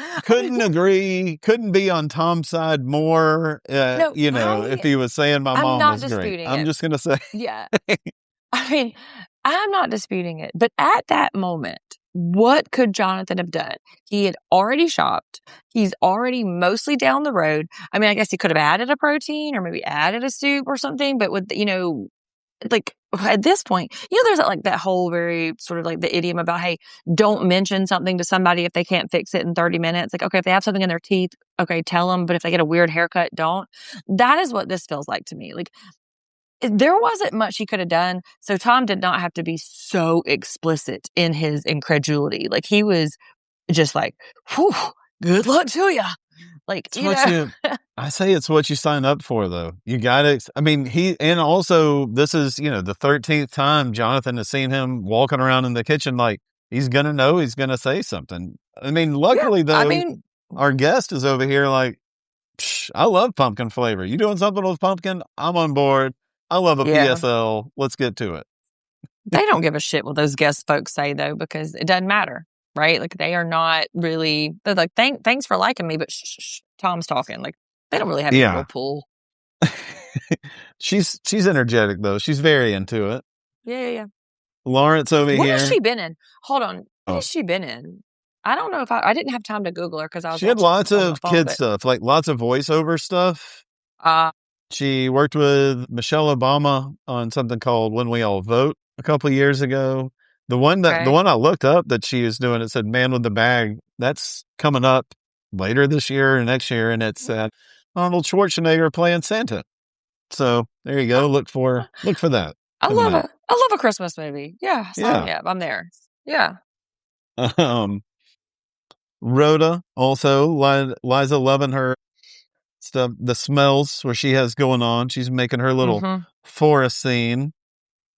S1: agree. Couldn't be on Tom's side more.
S2: No,
S1: If he was saying my
S2: I'm
S1: mom
S2: not
S1: was great.
S2: disputing
S1: I'm
S2: it.
S1: just gonna say,
S2: Yeah. I mean, I'm not disputing it, but at that moment, what could Jonathan have done? He had already shopped. He's already mostly down the road. I mean, I guess he could have added a protein or maybe added a soup or something, but with, like at this point, there's that whole very sort of like the idiom about, hey, don't mention something to somebody if they can't fix it in 30 minutes. Like, okay, if they have something in their teeth, okay, tell them. But if they get a weird haircut, don't. That is what this feels like to me. Like, there wasn't much he could have done. So Tom did not have to be so explicit in his incredulity. Like, he was just like, whew, good luck to you. Like,
S1: I say it's what you sign up for, though. You gotta, I mean, and also this is, the 13th time Jonathan has seen him walking around in the kitchen. Like, he's gonna know, he's gonna say something. I mean, luckily though, our guest is over here like, I love pumpkin flavor. You doing something with pumpkin? I'm on board. I love a PSL. Let's get to it.
S2: They don't give a shit what those guest folks say, though, because it doesn't matter, right? Like, they are not really, they're like, thanks for liking me, but shh, Tom's talking. Like, they don't really have any real pull.
S1: She's energetic, though. She's very into it.
S2: Yeah.
S1: Lawrence over here.
S2: What has she been in? Hold on. What has she been in? I don't know if I didn't have time to Google her because I was.
S1: She had lots of kid stuff, like lots of voiceover stuff. She worked with Michelle Obama on something called When We All Vote a couple of years ago. The one I looked up that she is doing, it said Man with the Bag. That's coming up later this year or next year, and it's Arnold Schwarzenegger playing Santa. So there you go. Look for that.
S2: I love a Christmas movie. Yeah. Sign me up. I'm there. Yeah.
S1: Rhoda also, Liza loving her stuff, the smells where she has going on. She's making her little forest scene.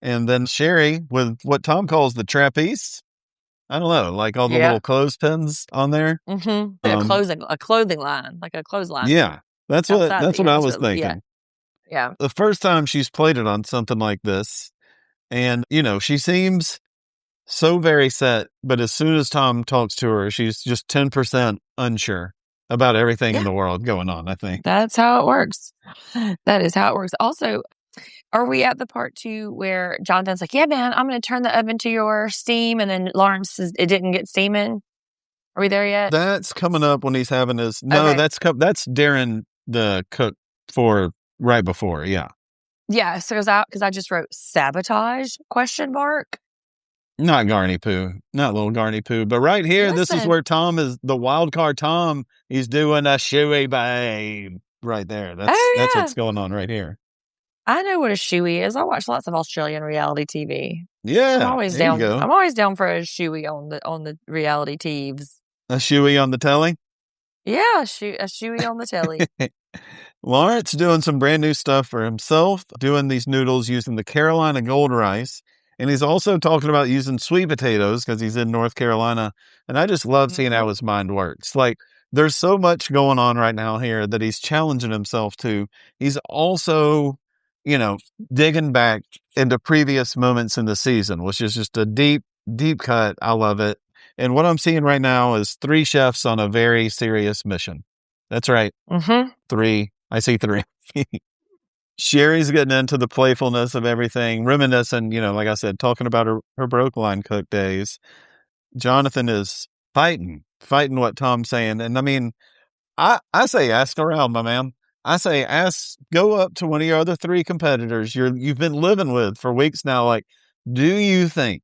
S1: And then Sherry with what Tom calls the trapeze. I don't know, like all the little clothespins on there.
S2: A clothing line, like a clothesline.
S1: Yeah, that's what I was thinking.
S2: Yeah.
S1: The first time she's played it on something like this, and she seems so very set, but as soon as Tom talks to her, she's just 10% unsure about everything in the world going on, I think.
S2: That's how it works. That is how it works. Also, are we at the part too where Jonathan's like, yeah, man, I'm going to turn the oven to your steam, and then Lawrence says it didn't get steaming? Are we there yet?
S1: That's coming up when he's having his. No, that's Darren the cook for right before. Yeah.
S2: Yeah. So because I just wrote sabotage ?
S1: Not Garny Poo, not little Garny Poo, but right here, this is where Tom is the wild card. Tom, he's doing a shoey babe right there. That's what's going on right here.
S2: I know what a shoey is. I watch lots of Australian reality TV.
S1: Yeah,
S2: I'm always down. I'm always down for a shoey on the reality TVs.
S1: A shoey on the telly.
S2: Yeah, a shoey on the telly.
S1: Lawrence doing some brand new stuff for himself, doing these noodles using the Carolina gold rice. And he's also talking about using sweet potatoes because he's in North Carolina. And I just love seeing how his mind works. Like, there's so much going on right now here that he's challenging himself to. He's also, digging back into previous moments in the season, which is just a deep, deep cut. I love it. And what I'm seeing right now is 3 chefs on a very serious mission. That's right. 3. I see 3. Sherry's getting into the playfulness of everything, reminiscing, like I said, talking about her broke line cook days. Jonathan is fighting what Tom's saying. And I mean, I say ask around, my man. I say go up to one of your other 3 competitors you've been living with for weeks now. Like, do you think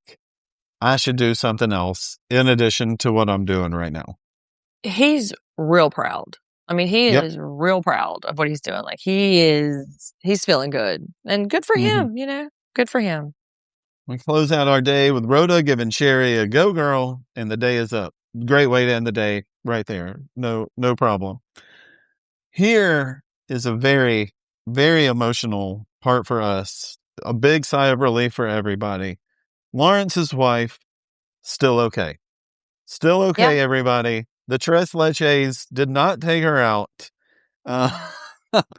S1: I should do something else in addition to what I'm doing right now?
S2: He's real proud. I mean, he is real proud of what he's doing. Like, he's feeling good, and good for him, good for him.
S1: We close out our day with Rhoda giving Sherry a go girl, and the day is up. Great way to end the day right there. No problem. Here is a very, very emotional part for us. A big sigh of relief for everybody. Lawrence's wife, still okay. Still okay, everybody. The Tres Leches did not take her out.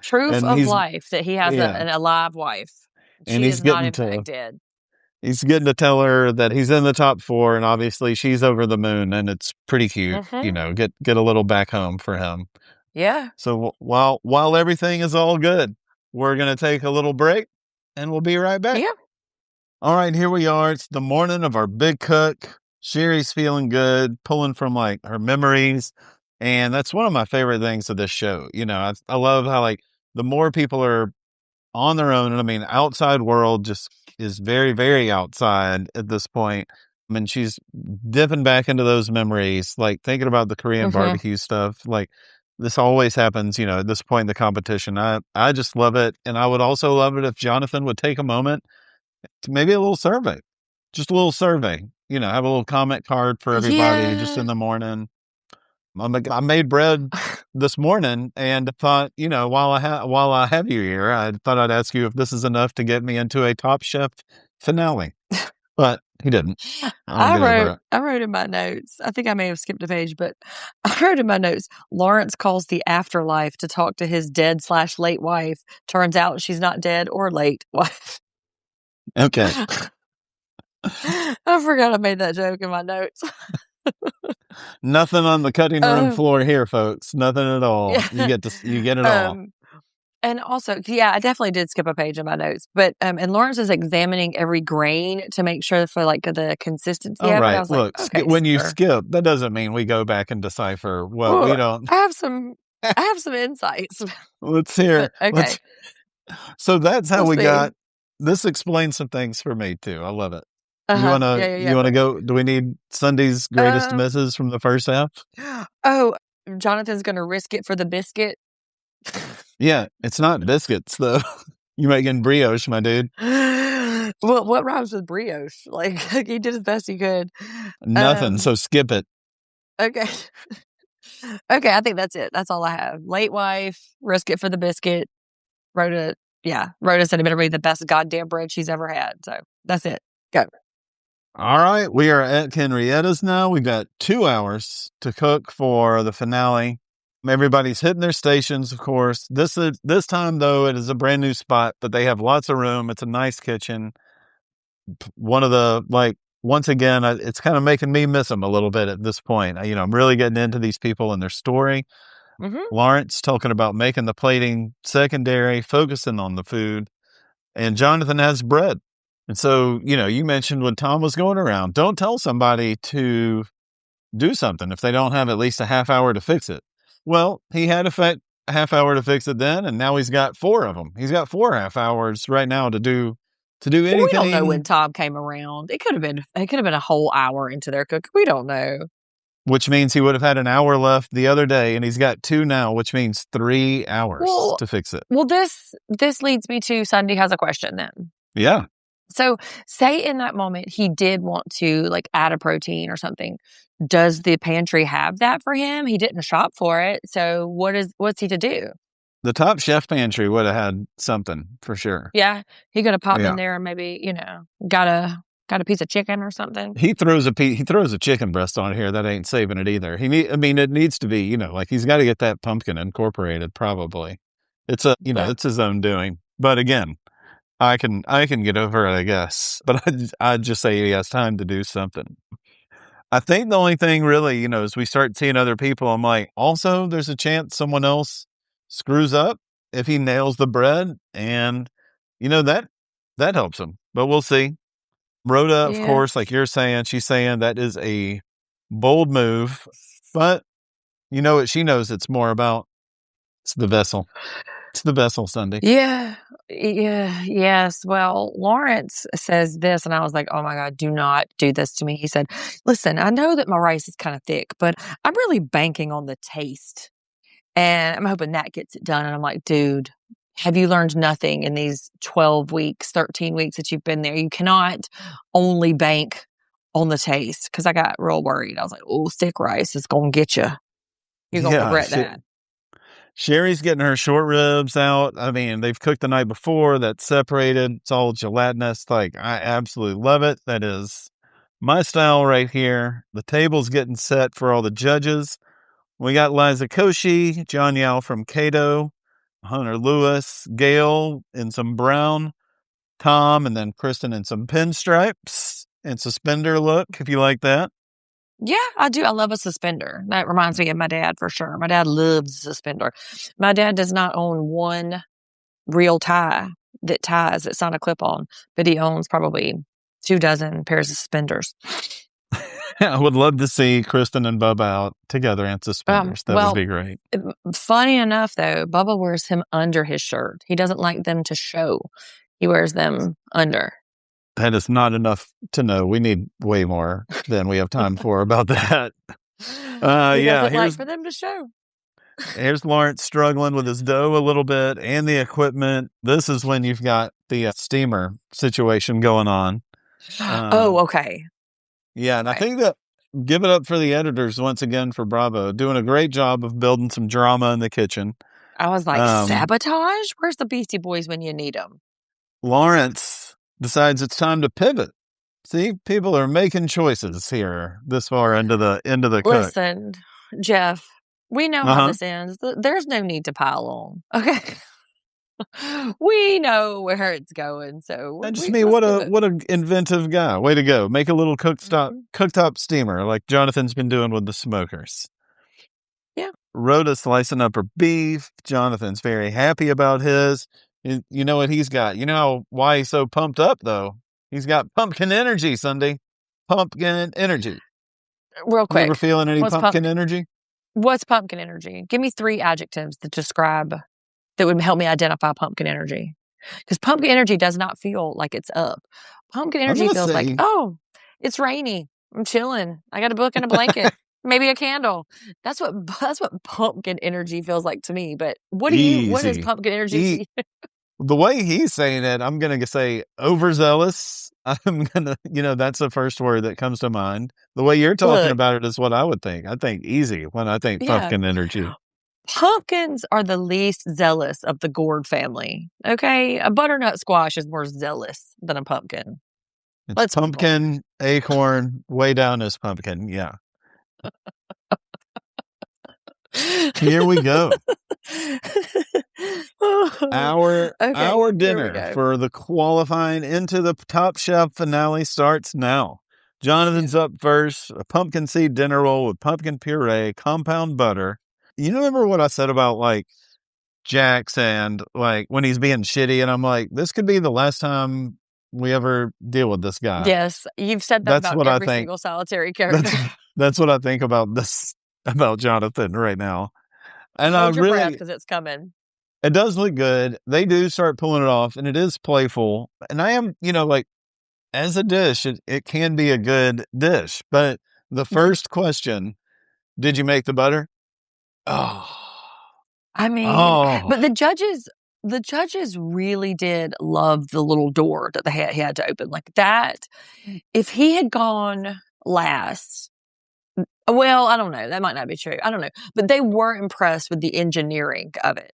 S2: Proof of life that he has an alive wife. She is not in fact dead.
S1: He's getting to tell her that he's in the top 4, and obviously she's over the moon, and it's pretty cute. Get a little back home for him.
S2: Yeah.
S1: So while everything is all good, we're gonna take a little break, and we'll be right back.
S2: Yeah.
S1: All right, here we are. It's the morning of our big cook. Sherry's feeling good, pulling from like her memories. And that's one of my favorite things of this show. I love how like the more people are on their own, and I mean, outside world just is very, very outside at this point. I mean, she's dipping back into those memories, like thinking about the Korean barbecue stuff. Like this always happens, at this point in the competition. I just love it. And I would also love it if Jonathan would take a moment, maybe a little survey, just a little survey, have a little comment card for everybody just in the morning. I made bread this morning and thought, while I have you here, I thought I'd ask you if this is enough to get me into a Top Chef finale, but he didn't. I'll get over it.
S2: I wrote in my notes, I think I may have skipped a page, but I wrote in my notes, Lawrence calls the afterlife to talk to his dead/late wife. Turns out she's not dead or late wife.
S1: Okay.
S2: I forgot I made that joke in my notes.
S1: Nothing on the cutting room floor here, folks. Nothing at all.
S2: Yeah.
S1: You get it all.
S2: And also, I definitely did skip a page in my notes, but and Lawrence is examining every grain to make sure for like the consistency.
S1: Oh, right.
S2: I was
S1: Look,
S2: like, okay,
S1: when you skip, that doesn't mean we go back and decipher what we don't.
S2: I have some insights.
S1: Let's hear.
S2: Okay.
S1: So that's how we got. This explains some things for me too. I love it. You wanna go? Do we need Sundi's greatest misses from the first half?
S2: Oh, Jonathan's gonna risk it for the biscuit.
S1: Yeah, it's not biscuits though. You making brioche, my dude.
S2: Well, what rhymes with brioche? Like he did as best he could.
S1: Nothing. So skip it.
S2: Okay. Okay, I think that's it. That's all I have. Late wife, risk it for the biscuit. Rhoda said it better be the best goddamn bread she's ever had. So that's it. Go.
S1: All right, we are at Henrietta's now. We've got 2 hours to cook for the finale. Everybody's hitting their stations, of course. This time though, it is a brand new spot, but they have lots of room. It's a nice kitchen. One of the once again, it's kind of making me miss them a little bit at this point. I'm really getting into these people and their story. Lawrence talking about making the plating secondary, focusing on the food, and Jonathan has bread. And so, you mentioned when Tom was going around, don't tell somebody to do something if they don't have at least a half hour to fix it. Well, he had a half hour to fix it then, and now he's got 4 of them. He's got 4 half hours right now to do anything.
S2: We don't know when Tom came around. It could have been a whole hour into their cook. We don't know.
S1: Which means he would have had an hour left the other day, and he's got 2 now, which means 3 hours to fix it.
S2: Well, this leads me to Sundi has a question then.
S1: Yeah.
S2: So say in that moment he did want to add a protein or something. Does the pantry have that for him? He didn't shop for it. So what's he to do?
S1: The Top Chef pantry would have had something for sure.
S2: Yeah. He could have popped in there and maybe, got a piece of chicken or something.
S1: He throws a chicken breast on here. That ain't saving it either. It needs to be, he's got to get that pumpkin incorporated probably. It's it's his own doing. But again, I can get over it, I guess. But I'd just say he has time to do something. I think the only thing really, as we start seeing other people, I'm like, also there's a chance someone else screws up if he nails the bread, and that helps him. But we'll see. Rhoda, of course, like you're saying, she's saying that is a bold move, but what she knows it's more about? It's the vessel. It's the vessel, Sundi.
S2: Yeah. Yes. Well, Lawrence says this, and I was like, oh my God, do not do this to me. He said, listen, I know that my rice is kind of thick, but I'm really banking on the taste. And I'm hoping that gets it done. And I'm like, dude, have you learned nothing in these 12 weeks, 13 weeks that you've been there? You cannot only bank on the taste. Because I got real worried. I was like, oh, thick rice is going to get you. You're going to regret that.
S1: Sherry's getting her short ribs out. They've cooked the night before. That's separated. It's all gelatinous. I absolutely love it. That is my style right here. The table's getting set for all the judges. We got Liza Koshy, John Yao from Cato, Hunter Lewis, Gail in some brown. Tom, and then Kristen in some pinstripes and suspender look, if you like that.
S2: Yeah, I do. I love a suspender. That reminds me of my dad for sure. My dad loves a suspender. My dad does not own one real tie that ties. It's not a clip-on, but he owns probably 24 pairs of suspenders.
S1: I would love to see Kristen and Bubba out together in suspenders. That would be great.
S2: Funny enough, though, Bubba wears him under his shirt. He doesn't like them to show. He wears them under.
S1: That is not enough to know. We need way more than we have time for about that.
S2: He doesn't like for them to show.
S1: Here's Lawrence struggling with his dough a little bit and the equipment. This is when you've got the steamer situation going on.
S2: Okay.
S1: Yeah, and I think that give it up for the editors once again for Bravo, doing a great job of building some drama in the kitchen.
S2: I was like, sabotage? Where's the Beastie Boys when you need them?
S1: Lawrence decides it's time to pivot. See, people are making choices here this far into the cook.
S2: Listen, Jeff, we know how this ends. There's no need to pile on. Okay. We know where it's going. So
S1: what a inventive guy. Way to go. Make a little cooktop steamer like Jonathan's been doing with the smokers.
S2: Yeah.
S1: Rhoda slicing up her beef. Jonathan's very happy about his. You know what he's got? You know why he's so pumped up, though? He's got pumpkin energy, Sundi. Pumpkin energy.
S2: Real quick.
S1: You ever feeling any pumpkin energy?
S2: What's pumpkin energy? Give me 3 adjectives to describe that would help me identify pumpkin energy. Because pumpkin energy does not feel like it's up. Pumpkin energy feels like, oh, it's rainy. I'm chilling. I got a book and a blanket. Maybe a candle. That's what pumpkin energy feels like to me. But what is pumpkin energy?
S1: The way he's saying it, I'm going to say overzealous. I'm going to, that's the first word that comes to mind. The way you're talking about it is what I would think. I think easy when I think pumpkin energy.
S2: Pumpkins are the least zealous of the gourd family. Okay? A butternut squash is more zealous than a pumpkin.
S1: It's pumpkin, acorn, way down as pumpkin. Yeah. Here we go. Our dinner for the qualifying into the Top Chef finale starts now. Jonathan's up first. A pumpkin seed dinner roll with pumpkin puree, compound butter. You remember what I said about like Jax and like when he's being shitty, and I'm like, this could be the last time we ever deal with this guy.
S2: Yes, you've said that about every single solitary character.
S1: That's what I think about Jonathan right now. And
S2: hold your breath because it's coming.
S1: It does look good. They do start pulling it off, and it is playful. And I am, like as a dish, it can be a good dish. But the first question, did you make the butter? Oh,
S2: I mean, but the judges really did love the little door that he had to open like that. If he had gone last, well, I don't know. That might not be true. I don't know. But they were impressed with the engineering of it.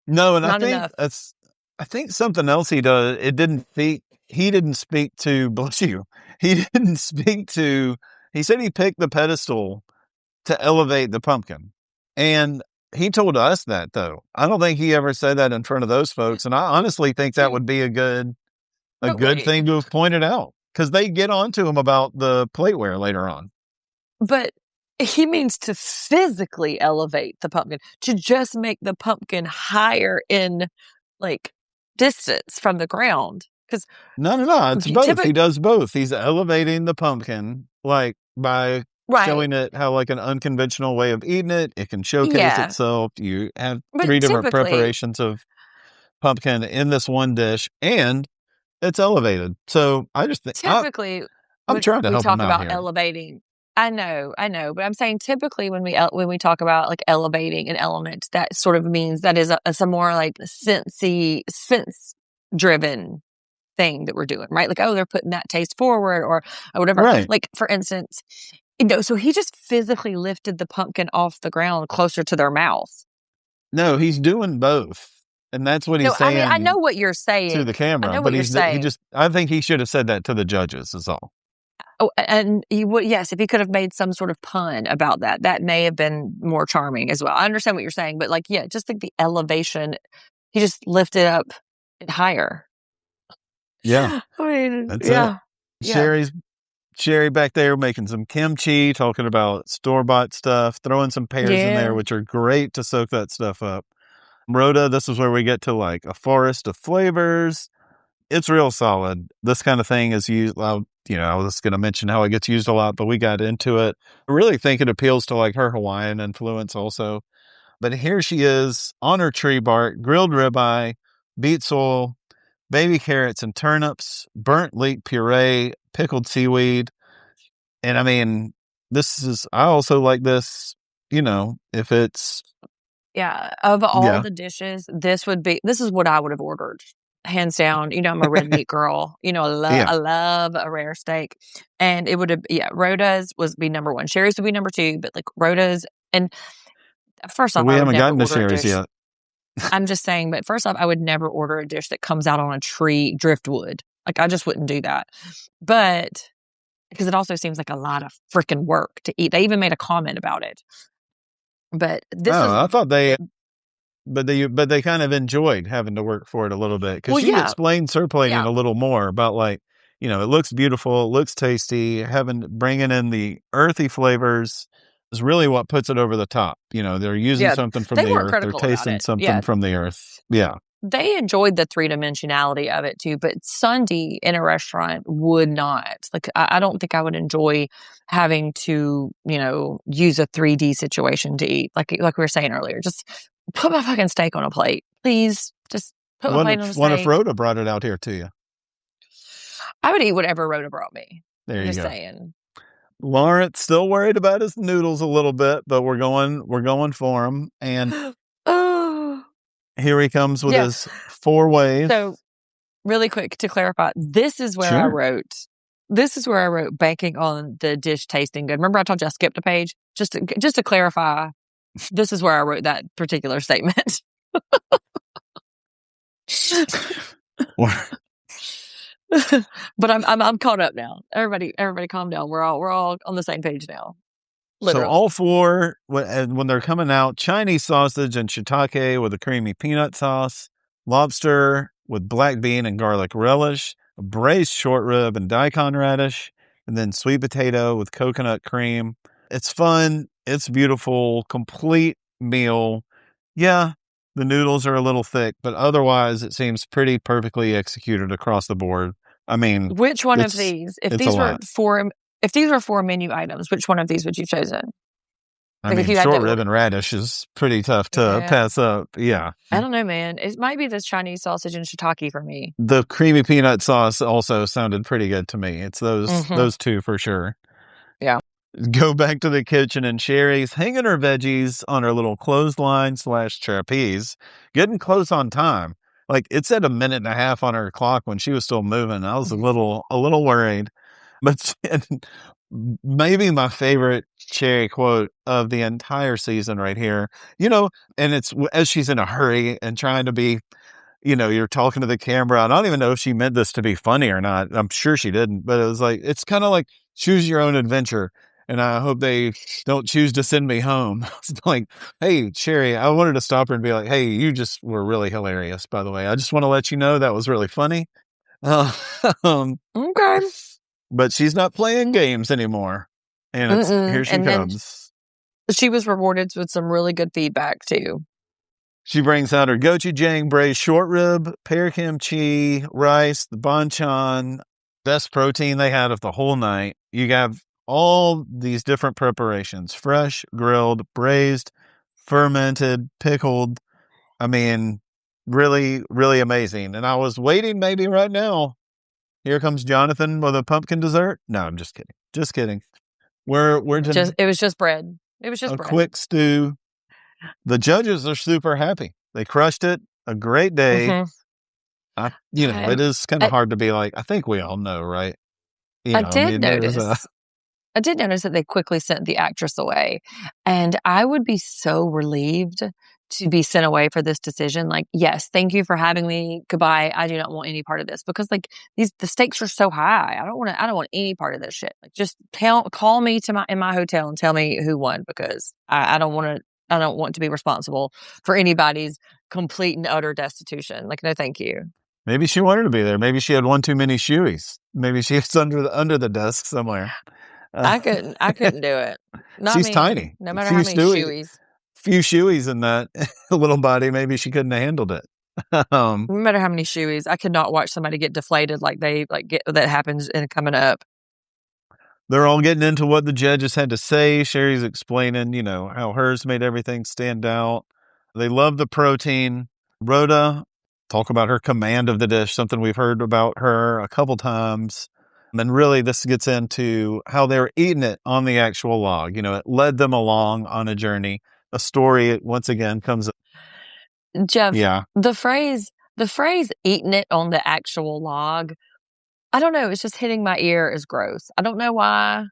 S1: No, and I think something else he does. He didn't speak to, bless you. He didn't speak to, he said he picked the pedestal to elevate the pumpkin. And he told us that, though. I don't think he ever said that in front of those folks. And I honestly think that would be a good thing to have pointed out, because they get onto him about the plateware later on.
S2: But he means to physically elevate the pumpkin, to just make the pumpkin higher in like distance from the ground. Because
S1: no, it's both. He does both. He's elevating the pumpkin like by showing it how like an unconventional way of eating it. It can showcase itself. You have 3 different preparations of pumpkin in this one dish, and it's elevated. So I just think
S2: typically
S1: I'm trying to help him out
S2: about
S1: here.
S2: Elevating. I know, but I'm saying typically when we talk about like elevating an element, that sort of means that is some more like sense driven thing that we're doing, right? Like, oh, they're putting that taste forward or whatever.
S1: Right.
S2: Like, for instance, so he just physically lifted the pumpkin off the ground closer to their mouth.
S1: No, he's doing both. And that's what he's saying.
S2: I mean, I know what you're saying
S1: to the camera,
S2: I know what you're saying.
S1: I think he should have said that to the judges is all.
S2: Oh, and he would, yes, if he could have made some sort of pun about that may have been more charming as well. I understand what you're saying, but like, yeah, just like the elevation, he just lifted up it higher.
S1: Yeah,
S2: I mean,
S1: that's it.
S2: yeah. Yeah.
S1: Sherry back there making some kimchi, talking about store-bought stuff, throwing some pears in there,
S2: Yeah.
S1: which are great to soak that stuff up. Rhoda, this is where we get to like a forest of flavors. It's real solid. This kind of thing is used. Well, I was going to mention how it gets used a lot, but we got into it. I really think it appeals to like her Hawaiian influence also. But here she is on her tree bark, grilled ribeye, beet soil, baby carrots and turnips, burnt leek puree, pickled seaweed. And I mean, I also like this, if it's,
S2: Yeah. Of all
S1: yeah,
S2: the dishes, this is what I would have ordered. Hands down. I'm a red meat girl.
S1: yeah.
S2: I love a rare steak. And it would have, yeah, Rhoda's be number one. Sherry's would be number two, but like Rhoda's, and first off,
S1: We
S2: I would
S1: haven't
S2: never
S1: gotten to
S2: order a
S1: Sherry's
S2: dish.
S1: yet.
S2: I'm just saying, but first off, I would never order a dish that comes out on a tree driftwood. Like, I just wouldn't do that. But because it also seems like a lot of freaking work to eat. They even made a comment about it. But this is,
S1: Oh, I thought but they kind of enjoyed having to work for it a little bit because
S2: well,
S1: she
S2: yeah,
S1: explained her plating
S2: yeah,
S1: a little more about like, it looks beautiful, it looks tasty, bringing in the earthy flavors is really what puts it over the top. They're using
S2: yeah.
S1: something from
S2: They
S1: the
S2: weren't
S1: earth, they're
S2: critical about
S1: tasting
S2: it.
S1: something
S2: Yeah.
S1: from the earth. Yeah.
S2: They enjoyed the three-dimensionality of it too, but Sundi in a restaurant would not. Like, I don't think I would enjoy having to, use a 3D situation to eat. Like we were saying earlier, just put my fucking steak on a plate, please. Just put my
S1: What
S2: plate on a
S1: if, what if
S2: steak.
S1: Rhoda brought it out here to you?
S2: I would eat whatever Rhoda brought me.
S1: There
S2: I'm
S1: you
S2: just
S1: go.
S2: saying.
S1: Lawrence still worried about his noodles a little bit, but we're going for him. And
S2: Oh,
S1: here he comes with
S2: yeah.
S1: his 4 ways.
S2: So really quick to clarify, this is where I
S1: Sure.
S2: wrote. This is where I wrote banking on the dish tasting good. Remember I told you I skipped a page? Just to clarify, this is where I wrote that particular statement. But I'm caught up now. Everybody calm down. We're all on the same page now.
S1: So
S2: Literally.
S1: all four, when they're coming out, Chinese sausage and shiitake with a creamy peanut sauce, lobster with black bean and garlic relish, a braised short rib and daikon radish, and then sweet potato with coconut cream. It's fun. It's beautiful. Complete meal. Yeah, the noodles are a little thick, but otherwise it seems pretty perfectly executed across the board. I mean,
S2: Which one of
S1: it's
S2: these, if
S1: it's a
S2: these were
S1: lot.
S2: four menu items, which one of these would you chosen?
S1: I
S2: Like if
S1: mean,
S2: you had
S1: short
S2: to
S1: rib and radish is pretty tough to
S2: yeah.
S1: pass up. Yeah.
S2: I don't know, man. It might be this Chinese sausage and shiitake for me.
S1: The creamy peanut sauce also sounded pretty good to me. It's
S2: Mm-hmm.
S1: those two for sure.
S2: Yeah.
S1: Go back to the kitchen and Sherry's hanging her veggies on her little clothesline / trapeze, getting close on time. Like it said a minute and a half on her clock when she was still moving. I was a little worried, but maybe my favorite Cherry quote of the entire season right here, and it's as she's in a hurry and trying to be, you're talking to the camera. I don't even know if she meant this to be funny or not. I'm sure she didn't, but it was like, it's kind of like choose your own adventure. And I hope they don't choose to send me home. It's like, hey, Sherry, I wanted to stop her and be like, hey, you just were really hilarious, by the way. I just want to let you know that was really funny. Uh,
S2: Okay.
S1: but she's not playing games anymore. And here she
S2: And then
S1: comes.
S2: she was rewarded with some really good feedback too.
S1: She brings out her gochujang braised short rib, pear kimchi, rice, the banchan, best protein they had of the whole night. You have all these different preparations: fresh, grilled, braised, fermented, pickled. I mean, really, really amazing. And I was waiting maybe right now. Here comes Jonathan with a pumpkin dessert. No, I'm just kidding. Just kidding. We're
S2: It was just bread. It was just
S1: a
S2: bread.
S1: quick stew. The judges are super happy. They crushed it. A great day.
S2: Mm-hmm.
S1: It is kind of hard to be like, I think we all know, right?
S2: I did
S1: there's
S2: notice. I did notice that they quickly sent the actress away. And I would be so relieved to be sent away for this decision. Like, yes, thank you for having me. Goodbye. I do not want any part of this because like the stakes are so high. I don't want any part of this shit. Like just call me in my hotel and tell me who won because I don't want to be responsible for anybody's complete and utter destitution. Like, no, thank you.
S1: Maybe she wanted to be there. Maybe she had one too many shoeies. Maybe she's under the desk somewhere.
S2: I couldn't do it. Not
S1: She's
S2: me.
S1: tiny.
S2: No matter how many shoeies.
S1: Few shoeies in that little body. Maybe she couldn't have handled it.
S2: No matter how many shoeies, I could not watch somebody get deflated that happens in coming up.
S1: They're all getting into what the judges had to say. Sherry's explaining, how hers made everything stand out. They love the protein. Rhoda, talk about her command of the dish, something we've heard about her a couple times. And really, this gets into how they were eating it on the actual log. It led them along on a journey. A story, once again, comes.
S2: Jeff,
S1: Yeah.
S2: the phrase eating it on the actual log, I don't know. It's just hitting my ear as gross. I don't know why,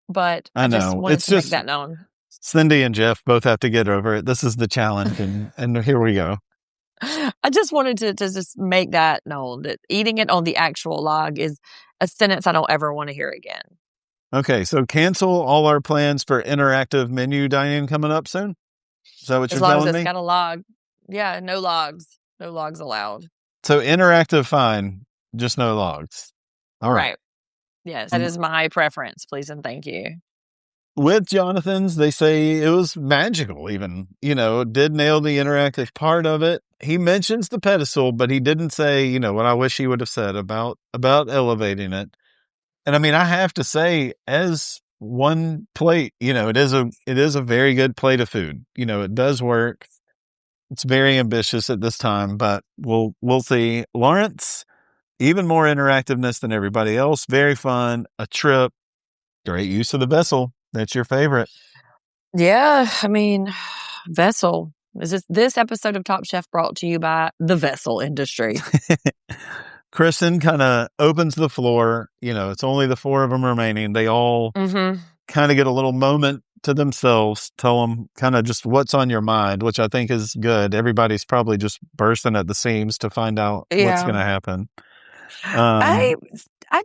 S2: but I just wanted to make that known.
S1: Cindy and Jeff both have to get over it. This is the challenge, and here we go.
S2: I just wanted to just make that known, that eating it on the actual log is a sentence I don't ever want to hear again.
S1: Okay, so cancel all our plans for interactive menu dining coming up soon? Is that what you're telling me?
S2: As long as it's got a log. Yeah, no logs. No logs allowed.
S1: So interactive, fine. Just no logs. All right.
S2: Yes, that is my preference, please and thank you.
S1: With Jonathan's, they say it was magical even. Did nail the interactive part of it. He mentions the pedestal, but he didn't say, what I wish he would have said about elevating it. And I mean, I have to say, as one plate, it is a very good plate of food. It does work. It's very ambitious at this time, but we'll see. Lawrence, even more interactiveness than everybody else. Very fun. A trip. Great use of the vessel. That's your favorite.
S2: Yeah, I mean, vessel. Is this episode of Top Chef brought to you by the vessel industry?
S1: Kristen kind of opens the floor. It's only the four of them remaining. They all kind of get a little moment to themselves, tell them kind of just what's on your mind, which I think is good. Everybody's probably just bursting at the seams to find out what's going to happen.
S2: I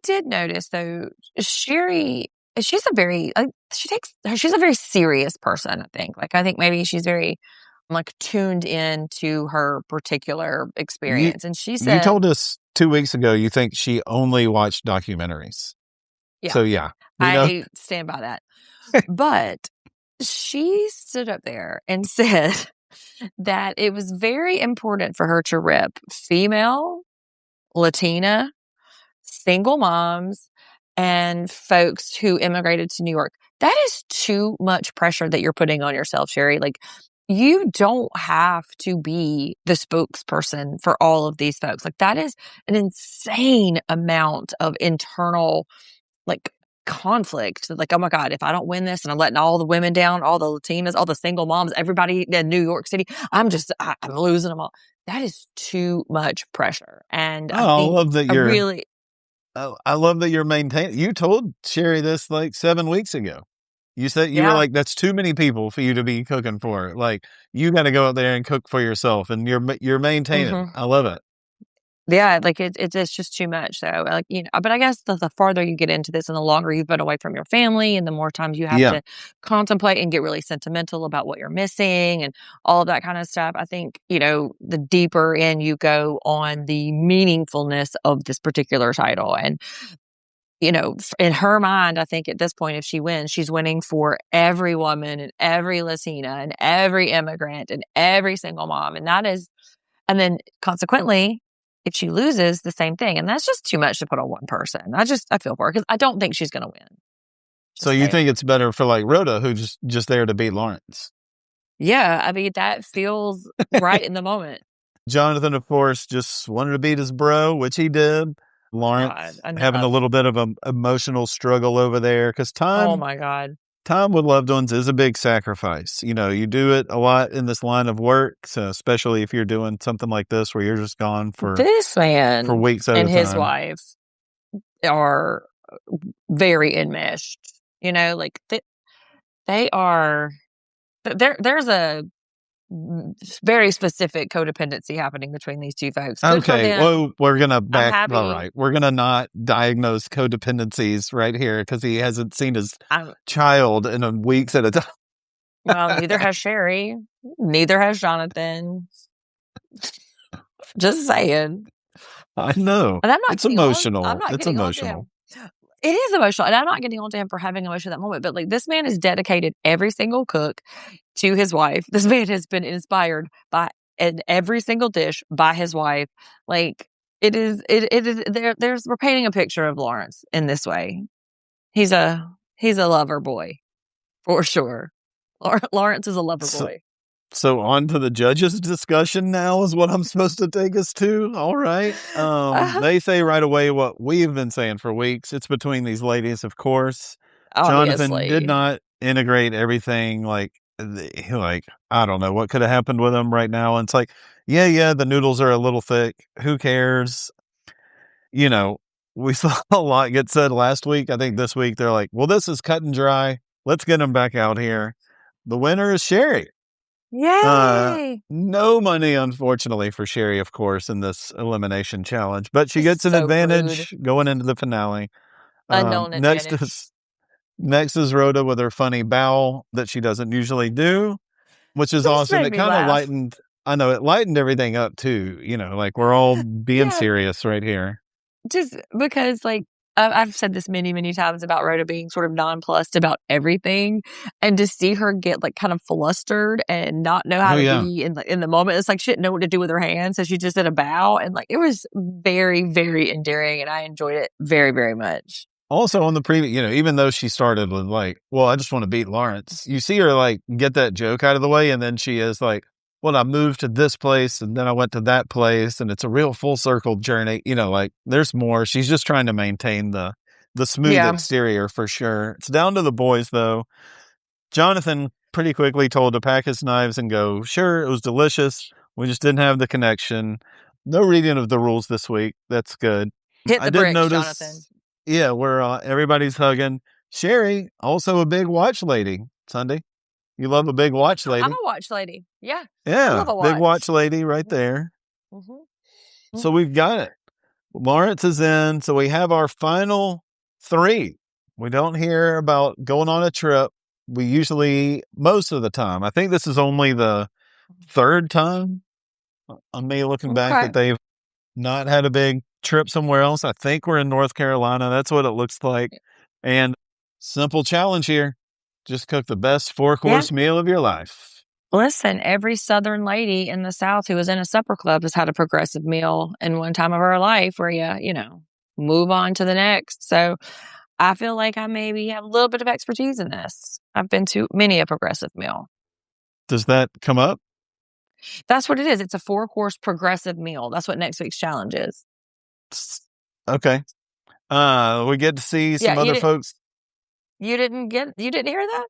S2: did notice though, Sherry, she's a very serious person. I think maybe she's very tuned in to her particular experience. And she said,
S1: you told us 2 weeks ago you think she only watched documentaries.
S2: Yeah.
S1: So yeah,
S2: I stand by that. But she stood up there and said that it was very important for her to rep female, Latina, single moms, and folks who immigrated to New York. That is too much pressure that you're putting on yourself, Sherry. You don't have to be the spokesperson for all of these folks. That is an insane amount of internal, conflict. Oh my God, if I don't win this and I'm letting all the women down, all the Latinas, all the single moms, everybody in New York City, I'm losing them all. That is too much pressure. And I love that
S1: you're maintaining. You told Sherry this 7 weeks ago. You said you were that's too many people for you to be cooking for. You got to go out there and cook for yourself, and you're maintaining. I love it.
S2: Yeah, it's just too much. So, but I guess the farther you get into this and the longer you've been away from your family and the more times you have to contemplate and get really sentimental about what you're missing and all of that kind of stuff, I think, the deeper in you go on the meaningfulness of this particular title. And, in her mind, I think at this point, if she wins, she's winning for every woman and every Latina and every immigrant and every single mom. And then consequently, if she loses, the same thing. And that's just too much to put on one person. I feel for her because I don't think she's going to win.
S1: So you think it's better for Rhoda, who's just there to beat Lawrence?
S2: Yeah. I mean, that feels right in the moment.
S1: Jonathan, of course, just wanted to beat his bro, which he did. Lawrence having a little bit of an emotional struggle over there because time.
S2: Oh my God.
S1: Time with loved ones is a big sacrifice. You do it a lot in this line of work, so especially if you're doing something like this where you're just gone for
S2: this man
S1: for weeks at a time.
S2: And his wife are very enmeshed. They are. There's a very specific codependency happening between these two folks.
S1: Okay, well, we're gonna back. All right, we're gonna not diagnose codependencies right here because he hasn't seen his child in weeks at a time.
S2: Well, neither has Sherry. Neither has Jonathan. Just saying.
S1: I know.
S2: And I'm not
S1: It's
S2: getting on. I'm
S1: emotional.
S2: not
S1: It's
S2: getting on to
S1: emotional.
S2: him. It is emotional, and I'm not getting on to him for having emotion at that moment. But like this man has dedicated every single cook to his wife. This man has been inspired by and every single dish by his wife. Like it is there's we're painting a picture of Lawrence in this way. He's a lover boy for sure. Lawrence is a lover
S1: So,
S2: boy.
S1: so on to the judges' discussion now is what I'm supposed to take us to. All right.
S2: Uh-huh.
S1: They say right away what we've been saying for weeks. It's between these ladies, of course. Jonathan did
S2: Obviously.
S1: not integrate everything like I don't know what could have happened with him right now. And it's like, yeah, the noodles are a little thick. Who cares? You know, we saw a lot get said last week. I think this week they're like, well, this is cut and dry. Let's get him back out here. The winner is Sherry.
S2: Yay!
S1: No money, unfortunately, for Sherry, of course, in this elimination challenge, but she
S2: It's
S1: gets an
S2: so rude.
S1: advantage going into the finale.
S2: Unknown
S1: Next
S2: advantage.
S1: is next is Rhoda with her funny bow that she doesn't usually do, which is
S2: This
S1: awesome.
S2: made
S1: It
S2: me
S1: kind of
S2: laugh.
S1: lightened. I know it lightened everything up too. Like we're all being
S2: Yeah,
S1: serious right here.
S2: just because, like, I've said this many, many times about Rhoda being sort of nonplussed about everything, and to see her get like kind of flustered and not know how
S1: Oh
S2: to
S1: yeah.
S2: be in the moment, it's like she didn't know what to do with her hands, so she just did a bow, and like it was very, very endearing, and I enjoyed it very, very much.
S1: Also on the previous, even though she started with like, well, I just want to beat Lawrence, you see her like get that joke out of the way. And then she is like, well, I moved to this place and then I went to that place and it's a real full circle journey. Like there's more. She's just trying to maintain the smooth
S2: Yeah,
S1: exterior for sure. It's down to the boys though. Jonathan pretty quickly told to pack his knives and go, sure, it was delicious. We just didn't have the connection. No reading of the rules this week. That's good.
S2: hit
S1: I
S2: the
S1: did
S2: bricks, Jonathan.
S1: notice, yeah, where everybody's hugging. Sherry, also a big watch lady. Sunday, you love a big watch
S2: I'm
S1: lady.
S2: a watch lady. Yeah, I
S1: Yeah,
S2: love a
S1: big watch
S2: watch.
S1: lady right
S2: Mhm,
S1: there.
S2: mhm,
S1: So
S2: mhm.
S1: we've got it. Lawrence is in. So we have our final three. We don't hear about going on a trip. We usually, most of the time, I think this is only the third time on me looking back
S2: Okay.
S1: that they've not had a big trip somewhere else. I think we're in North Carolina. That's what it looks like. And simple challenge here. Just cook the best four
S2: Yeah.
S1: course meal of your life.
S2: Listen, every Southern lady in the South who was in a supper club has had a progressive meal in one time of her life where move on to the next. So I feel like I maybe have a little bit of expertise in this. I've been to many a progressive meal.
S1: Does that come up?
S2: That's what it is. It's a 4-course progressive meal. That's what next week's challenge is.
S1: Okay. We get to see
S2: Yeah,
S1: some other folks.
S2: you didn't hear that?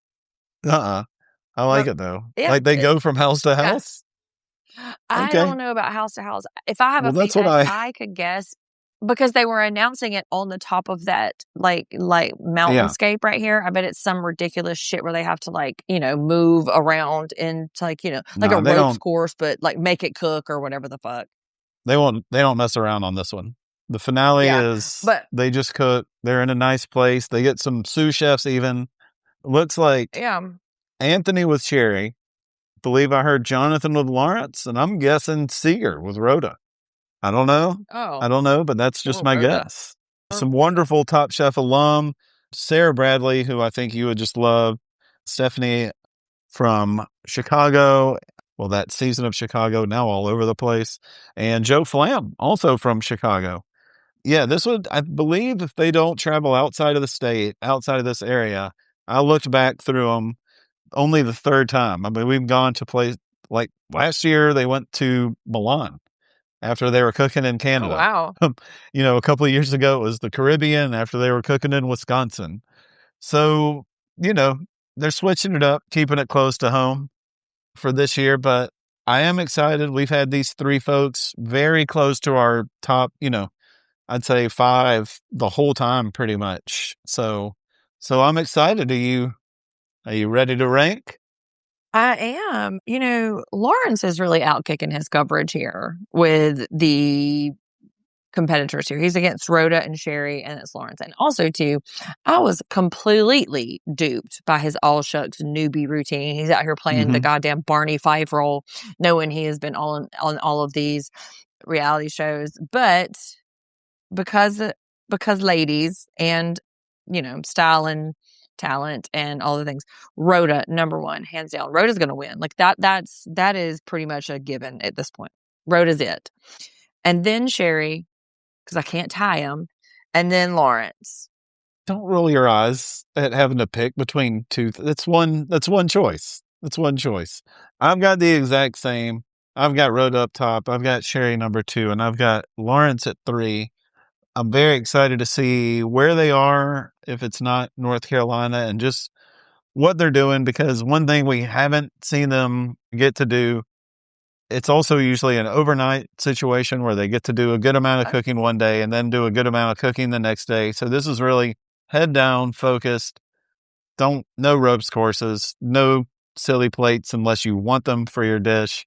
S1: Uh-uh. I like
S2: Pro-
S1: it though.
S2: yeah.
S1: Like they go from house to
S2: Yeah.
S1: house.
S2: I
S1: Okay.
S2: don't know about house to house.
S1: Well, that's what
S2: If
S1: I,
S2: I could guess, because they were announcing it on the top of that like
S1: yeah.
S2: mountainscape right here. I bet it's some ridiculous shit where they have to move around into like a
S1: No, they
S2: ropes
S1: don't,
S2: course, but like make it cook or whatever the fuck.
S1: they don't mess around on this one. The finale
S2: Yeah,
S1: is
S2: but
S1: they just cook. They're in a nice place. They get some sous chefs even. Looks like
S2: yeah.
S1: Anthony with Sherry. Believe I heard Jonathan with Lawrence, and I'm guessing Seeger with Rhoda. I don't know. I
S2: Oh,
S1: don't know, but that's just
S2: poor
S1: my
S2: Rhoda.
S1: guess. Some wonderful Top Chef alum, Sarah Bradley, who I think you would just love, Stephanie from Chicago. Well, that season of Chicago, now all over the place. And Joe Flam, also from Chicago. Yeah, this would, I believe, if they don't travel outside of the state, outside of this area, I looked back through them only the third time. I mean, we've gone to places like last year, they went to Milan after they were cooking in
S2: Oh
S1: Canada.
S2: wow.
S1: A couple of years ago, it was the Caribbean after they were cooking in Wisconsin. So, you know, they're switching it up, keeping it close to home for this year. But I am excited. We've had these three folks very close to our top, I'd say five the whole time pretty much. So I'm excited. Are you ready to rank?
S2: I am. Lawrence is really outkicking his coverage here with the competitors here. He's against Rhoda and Sherry, and it's Lawrence. And also, too, I was completely duped by his all shucks newbie routine. He's out here playing the
S1: Mm-hmm.
S2: goddamn Barney Fife role, knowing he has been on all of these. reality shows, but because ladies and, style and talent and all the things, Rhoda, number one, hands down. Rhoda's going to win. Like that is pretty much a given at this point. Rhoda's it. And then Sherry, because I can't tie him, and then Lawrence.
S1: Don't roll your eyes at having to pick between two. That's one choice. That's one choice. I've got the exact same. I've got Rhoda up top. I've got Sherry number 2, and I've got Lawrence at 3. I'm very excited to see where they are if it's not North Carolina and just what they're doing, because one thing we haven't seen them get to do, it's also usually an overnight situation where they get to do a good amount of cooking one day and then do a good amount of cooking the next day. So this is really head down, focused. No ropes courses, no silly plates unless you want them for your dish.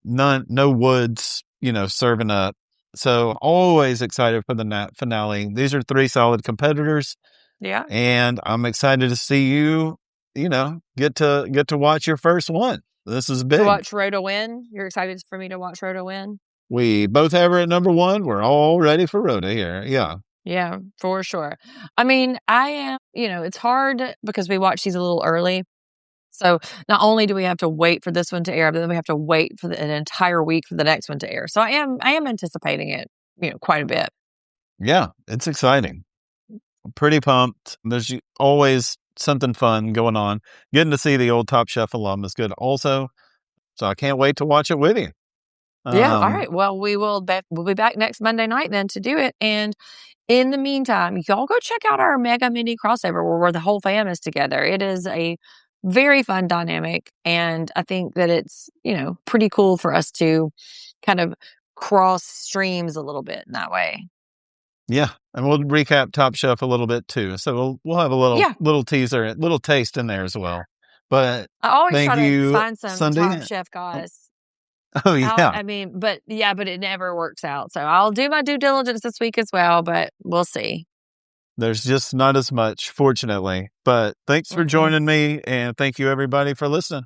S1: No woods, serving up. So always excited for the finale. These are 3 solid competitors.
S2: Yeah.
S1: And I'm excited to see you, get to watch your first one. This is big.
S2: To watch Rhoda win? You're excited for me to watch Rhoda win?
S1: We both have her at number 1. We're all ready for Rhoda here. Yeah.
S2: Yeah, for sure. I mean, I am, it's hard because we watch these a little early. So not only do we have to wait for this one to air, but then we have to wait for an entire week for the next one to air. So I am anticipating it, quite a bit.
S1: Yeah, it's exciting. I'm pretty pumped. There's always something fun going on. Getting to see the old Top Chef alum is good also. So I can't wait to watch it with you.
S2: Yeah. All right. Well, we'll be back next Monday night then to do it. And in the meantime, y'all go check out our Mega Mini crossover where the whole fam is together. It is a very fun dynamic. And I think that it's, pretty cool for us to kind of cross streams a little bit in that way.
S1: Yeah. And we'll recap Top Chef a little bit too. So we'll have a little teaser, a little taste in there as well. But
S2: I always
S1: thank
S2: try
S1: you,
S2: to find some
S1: Sundi.
S2: Top Chef guys.
S1: Oh, yeah.
S2: But it never works out. So I'll do my due diligence this week as well, but we'll see.
S1: There's just not as much, fortunately. But thanks for joining me, and thank you, everybody, for listening.